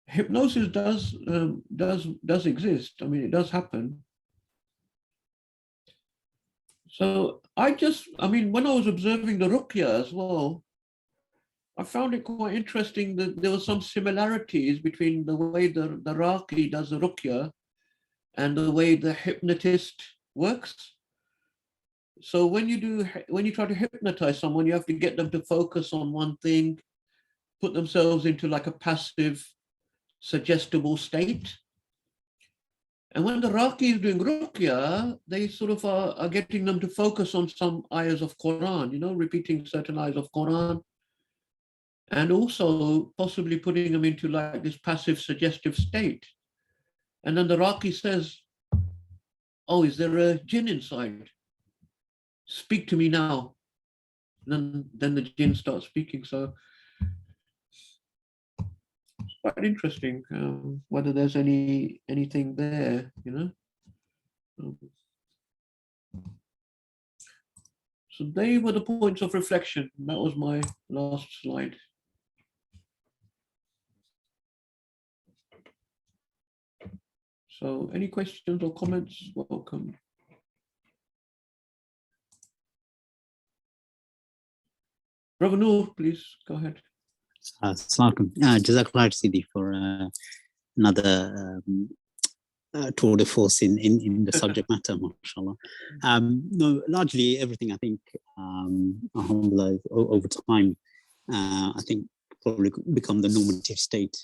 hypnosis does exist. I mean, it does happen. So when I was observing the ruqya as well, I found it quite interesting that there were some similarities between the way the Raqi does the ruqya and the way the hypnotist works. So when you try to hypnotize someone, you have to get them to focus on one thing, put themselves into like a passive, suggestible state. And when the Raqi is doing ruqya, they sort of are getting them to focus on some ayahs of Quran, repeating certain ayahs of Quran, and also possibly putting them into like this passive suggestive state. And then the Raqi says, oh, is there a jinn inside? Speak to me now. And then the jinn starts speaking. So it's quite interesting whether there's anything there, So they were the points of reflection. That was my last slide. So any questions or comments? Welcome. Brother Noor, please go ahead. Jazakallah Sidi for another tour de force in the subject matter, mashallah. No, largely everything I think, alhamdulillah, over time, I think probably become the normative state.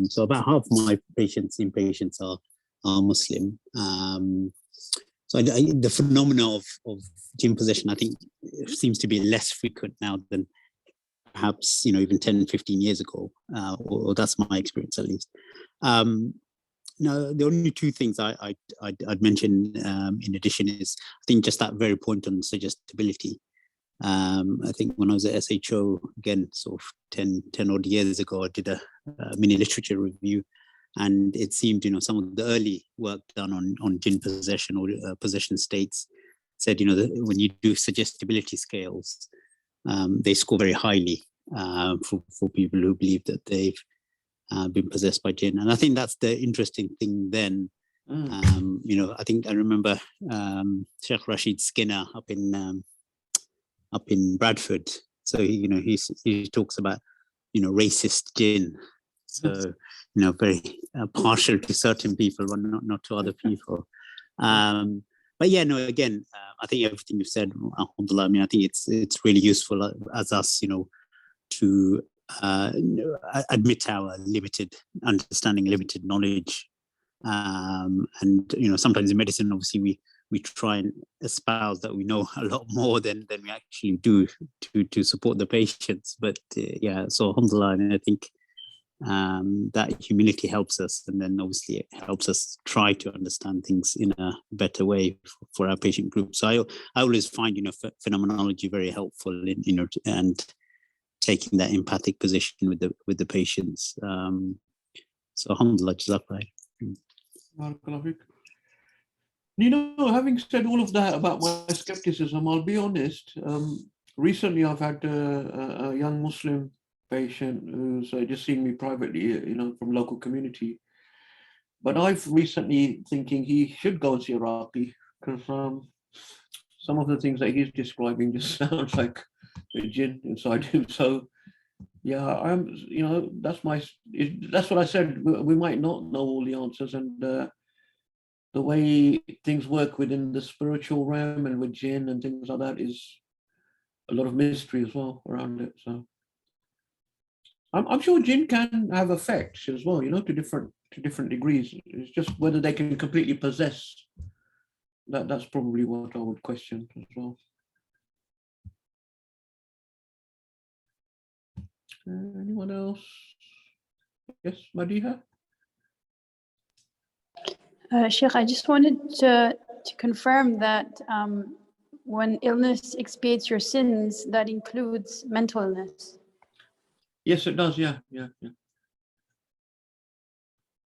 So about half my inpatients are Muslim. So the phenomena of jinn possession, I think, seems to be less frequent now than perhaps, even 10, 15 years ago, or that's my experience at least. No, the only two things I'd mention in addition is, I think, just that very point on suggestibility. I think when I was at SHO, again, sort of 10 odd years ago, I did a mini literature review, and it seemed, some of the early work done on jinn possession or possession states said, that when you do suggestibility scales, they score very highly for people who believe that they've been possessed by jinn. And I think that's the interesting thing then. I think I remember Sheikh Rashid Skinner up in Bradford. So he talks about racist jinn. So very partial to certain people, but not to other people. But yeah, no. Again, I think everything you've said, alhamdulillah. I mean, I think it's really useful as us, to admit our limited understanding, limited knowledge, and sometimes in medicine, obviously, we try and espouse that we know a lot more than we actually do to support the patients. But yeah, so alhamdulillah, and I think that humility helps us, and then obviously it helps us try to understand things in a better way for our patient group. So I always find, phenomenology very helpful in, and taking that empathic position with the patients. So alhamdulillah, jazakallah. Having said all of that about my skepticism, I'll be honest. Recently, I've had a young Muslim patient who's just seen me privately, from local community. But I've recently thinking he should go and see a Raqi, because some of the things that he's describing just sounds like a jinn inside him. So yeah, that's what I said. We might not know all the answers, and the way things work within the spiritual realm and with jinn and things like that is a lot of mystery as well around it. So I'm sure jinn can have effects as well, to different degrees. It's just whether they can completely possess. That's probably what I would question as well. Anyone else? Yes, Madiha? Sheikh, I just wanted to confirm that when illness expiates your sins, that includes mental illness. Yes, it does. Yeah.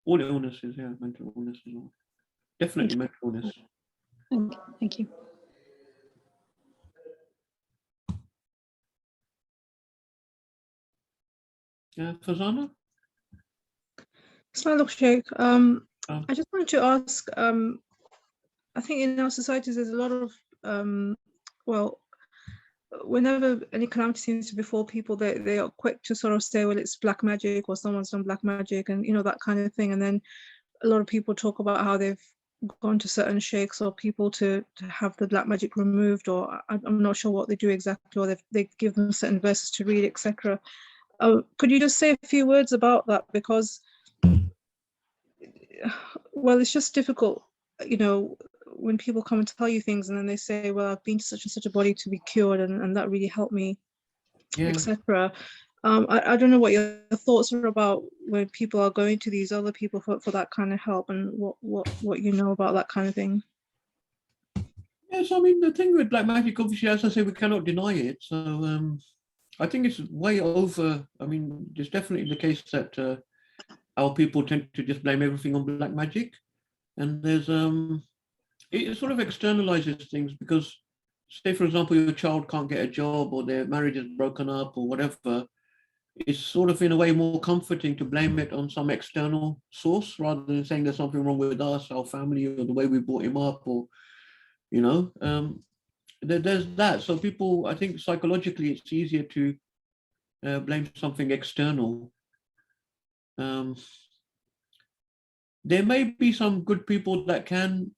All illnesses, mental illness as well. Definitely mental illness. Okay, thank you. Fazana? Assalamu alaikum, Sheikh. I just wanted to ask, I think in our societies there's a lot of, whenever any calamity seems to befall people, they are quick to sort of say, well, it's black magic or someone's done black magic, and that kind of thing. And then a lot of people talk about how they've gone to certain sheikhs or people to have the black magic removed, or I'm not sure what they do exactly, or they give them certain verses to read, etc. Could you just say a few words about that? Because, well, it's just difficult, when people come and tell you things and then they say, well, I've been to such and such a body to be cured, and that really helped me, etc. I don't know what your thoughts are about when people are going to these other people for that kind of help, and what you know about that kind of thing. Yes, I mean, the thing with black magic, obviously, as I say, we cannot deny it. So I think it's way over. I mean, it's definitely the case that our people tend to just blame everything on black magic. And there's, it sort of externalizes things, because say, for example, your child can't get a job or their marriage is broken up or whatever, it's sort of in a way more comforting to blame it on some external source rather than saying there's something wrong with us, our family, or the way we brought him up, or, there's that. So people, I think psychologically, it's easier to blame something external. There may be some good people that can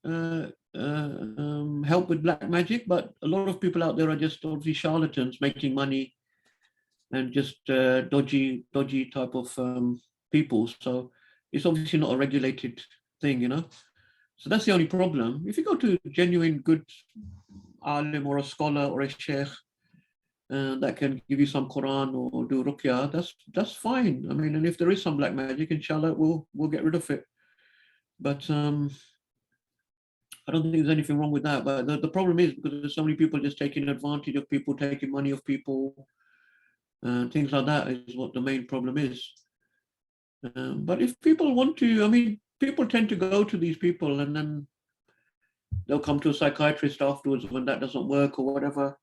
help with black magic, but a lot of people out there are just obviously charlatans making money and just dodgy type of people. So it's obviously not a regulated thing, So that's the only problem. If you go to a genuine good alim or a scholar or a sheikh that can give you some Quran or do ruqya, that's fine. I mean, and if there is some black magic, inshallah, we'll get rid of it. But I don't think there's anything wrong with that. But the problem is because there's so many people just taking advantage of people, taking money of people, things like that is what the main problem is. But if people want to, I mean, people tend to go to these people and then they'll come to a psychiatrist afterwards when that doesn't work or whatever.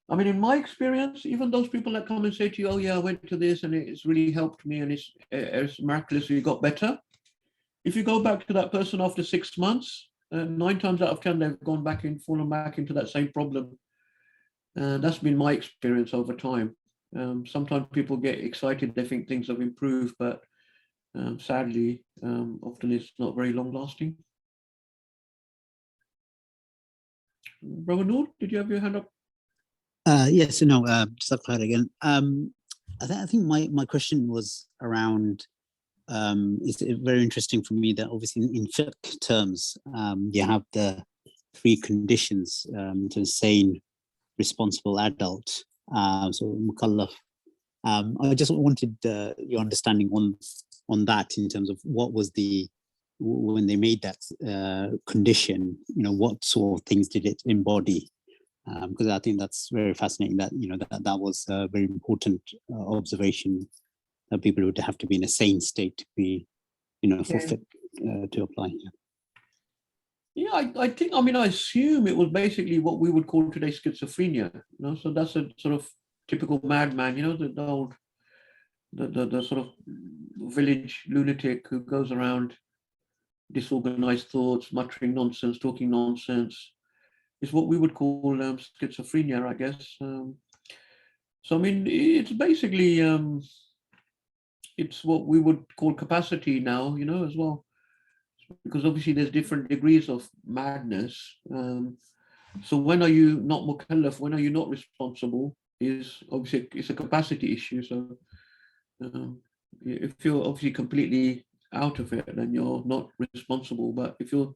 I mean, in my experience, even those people that come and say to you, oh yeah, I went to this and it's really helped me and it's miraculously got better. If you go back to that person after 6 months, 9 times out of 10, they've fallen back into that same problem. That's been my experience over time. Sometimes people get excited, they think things have improved, but sadly, often it's not very long lasting. Brother Noor, did you have your hand up? Yes, no, Jazakallah again. I think my question was around, it's very interesting for me that obviously in fiqh terms, you have the 3 conditions to a sane, responsible adult. So mukallaf. I just wanted your understanding on that in terms of what was when they made that condition, what sort of things did it embody? Because I think that's very fascinating that, that was a very important observation that people would have to be in a sane state to be, fit to apply. Yeah, I think, I assume it was basically what we would call today schizophrenia, so that's a sort of typical madman, the old, the sort of village lunatic who goes around disorganized thoughts, muttering nonsense, talking nonsense, is what we would call schizophrenia, I guess. So, it's basically, it's what we would call capacity now, as well. Because obviously there's different degrees of madness. So when are you not mukallaf, when are you not responsible, is obviously it's a capacity issue. So if you're obviously completely out of it, then you're not responsible. But if you're,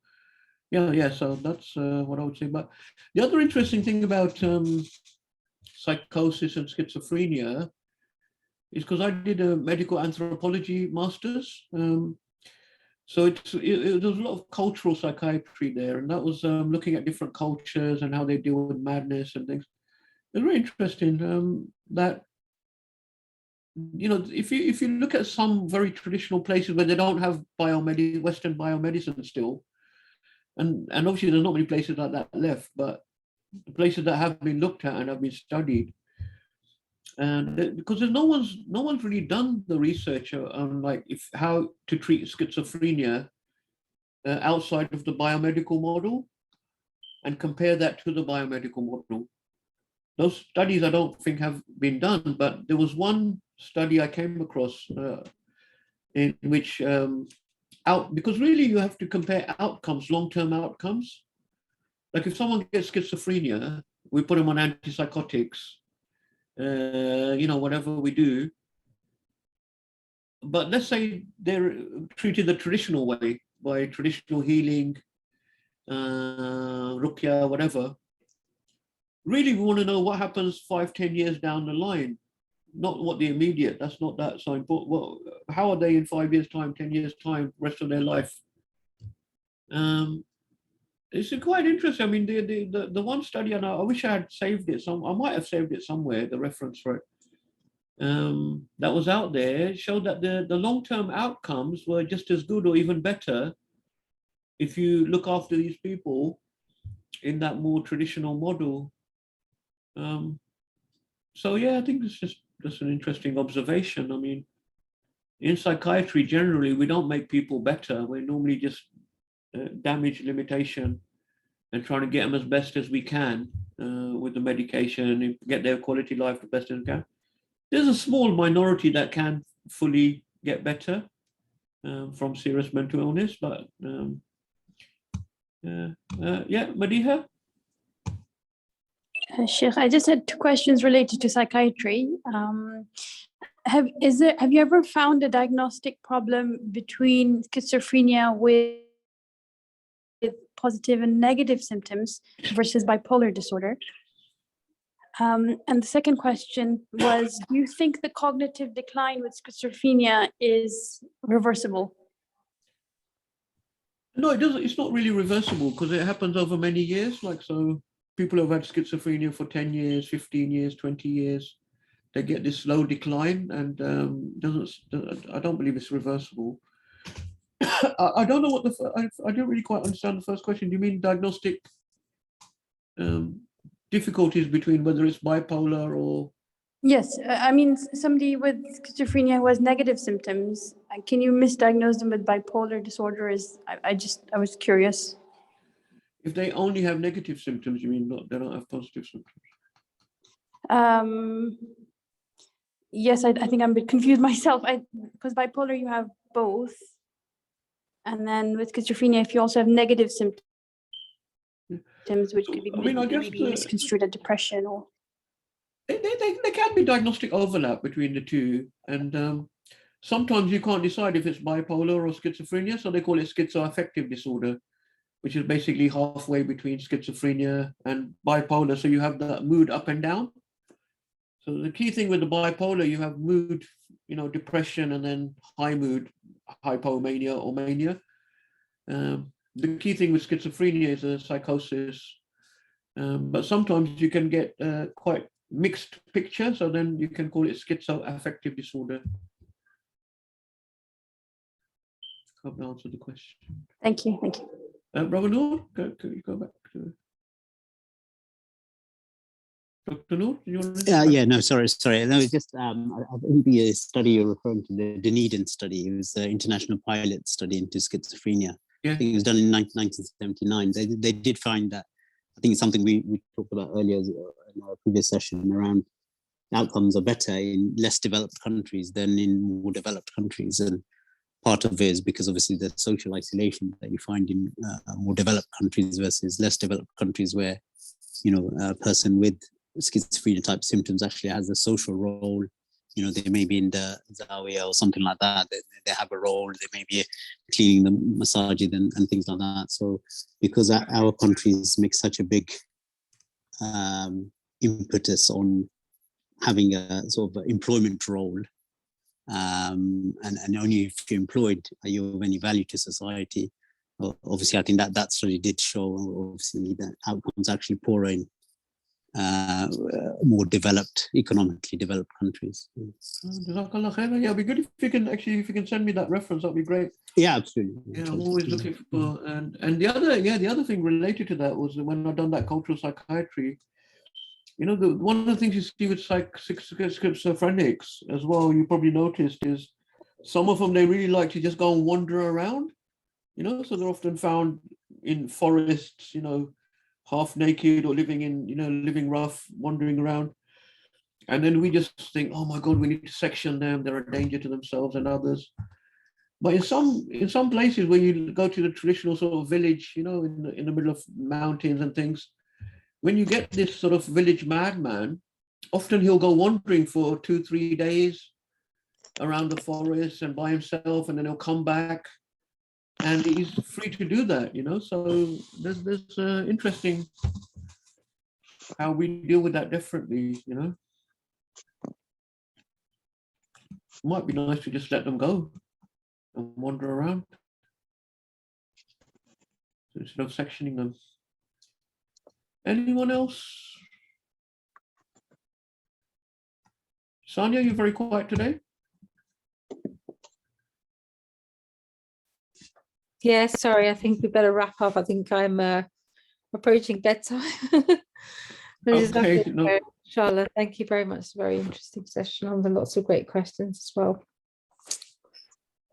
so that's what I would say. But the other interesting thing about psychosis and schizophrenia is because I did a medical anthropology master's. So there's a lot of cultural psychiatry there, and that was looking at different cultures and how they deal with madness and things. It's very interesting that, if you look at some very traditional places where they don't have Western biomedicine still, and obviously there's not many places like that left, but the places that have been looked at and have been studied, and because no one's really done the research on how to treat schizophrenia outside of the biomedical model and compare that to the biomedical model. Those studies I don't think have been done, but there was one study I came across in which because really you have to compare outcomes, long-term outcomes. Like if someone gets schizophrenia, we put them on antipsychotics, whatever we do. But let's say they're treated the traditional way, by traditional healing, ruqya, whatever. Really, we want to know what happens 5-10 years down the line, not what the immediate. That's not that so important. Well, how are they in 5 years' time, 10 years' time, rest of their life? It's quite interesting. The one study, and I wish I had saved it. I might have saved it somewhere, the reference for it. That was out there, showed that the long-term outcomes were just as good or even better if you look after these people in that more traditional model. So yeah, I think it's just an interesting observation. In psychiatry, generally, we don't make people better. We normally just damage limitation and trying to get them as best as we can with the medication and get their quality of life the best as we can. There's a small minority that can fully get better from serious mental illness, but Madiha? Sheikh, I just had 2 questions related to psychiatry. Have you ever found a diagnostic problem between schizophrenia with positive and negative symptoms versus bipolar disorder? And the second question was, do you think the cognitive decline with schizophrenia is reversible? No, it doesn't. It's not really reversible because it happens over many years. So people who've had schizophrenia for 10 years, 15 years, 20 years, they get this slow decline, and I don't believe it's reversible. I don't know what I don't really quite understand the first question. Do you mean diagnostic difficulties between whether it's bipolar or? Yes, somebody with schizophrenia who has negative symptoms, can you misdiagnose them with bipolar disorder? I was curious. If they only have negative symptoms, you mean they don't have positive symptoms? Yes, I think I'm a bit confused myself. Because bipolar, you have both. And then with schizophrenia, if you also have negative symptoms, which could be maybe misconstrued as depression or. There can be diagnostic overlap between the two, and sometimes you can't decide if it's bipolar or schizophrenia, so they call it schizoaffective disorder. which is basically halfway between schizophrenia and bipolar. So you have the mood up and down. So the key thing with the bipolar, you have mood, depression, and then high mood, hypomania or mania. The key thing with schizophrenia is a psychosis, but sometimes you can get quite mixed picture. So then you can call it schizoaffective disorder. Hope that answered the question. Thank you. Thank you. Brother Noor, could you go back to Dr. Noor? Do you want to Yeah, no, sorry. No, it's just I think the study you're referring to, the Dunedin study, it was an international pilot study into schizophrenia. Yeah. I think it was done in 1979. They did find that, I think it's something we talked about earlier in our previous session, around outcomes are better in less developed countries than in more developed countries. And part of it is because obviously the social isolation that you find in more developed countries versus less developed countries, where, a person with schizophrenia type symptoms actually has a social role. They may be in the Zawiya or something like that. They have a role. They may be cleaning the masajid and things like that. So because our countries make such a big impetus on having a sort of employment role, and only if you're employed are you of any value to society. Obviously, I think that study did show, obviously, that outcomes actually poorer in more developed, economically developed countries. Jazakallah khair. Yeah, it'd be good if you can send me that reference. That'd be great. Yeah, absolutely. Yeah, I'm always looking for, and the other thing related to that was when I've done that cultural psychiatry. One of the things you see with schizophrenics as well, you probably noticed, is some of them, they really like to just go and wander around. So they're often found in forests, half naked or living rough, wandering around. And then we just think, oh my God, we need to section them. They're a danger to themselves and others. But in some places where you go to the traditional sort of village, in the middle of mountains and things, when you get this sort of village madman, often he'll go wandering for 2-3 days around the forest and by himself, and then he'll come back. And he's free to do that, So there's interesting how we deal with that differently, Might be nice to just let them go and wander around instead of sectioning them. Anyone else? Sonia, you're very quiet today. Yeah, sorry, I think we better wrap up. I think I'm approaching bedtime. Okay, no. Inshallah, thank you very much. Very interesting session on lots of great questions as well.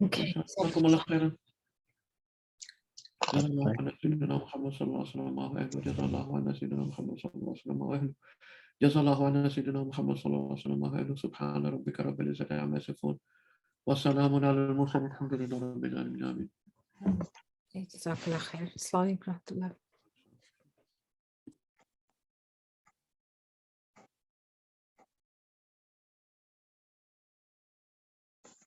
Okay. جزا عنا سيدنا محمد صلى الله عليه وسلم وأهله سبحان ربك رب العزة عما يصفون وسلام على المرسلين الحمد لله رب العالمين. جزاك الله خير. السلام عليكم ورحمة الله.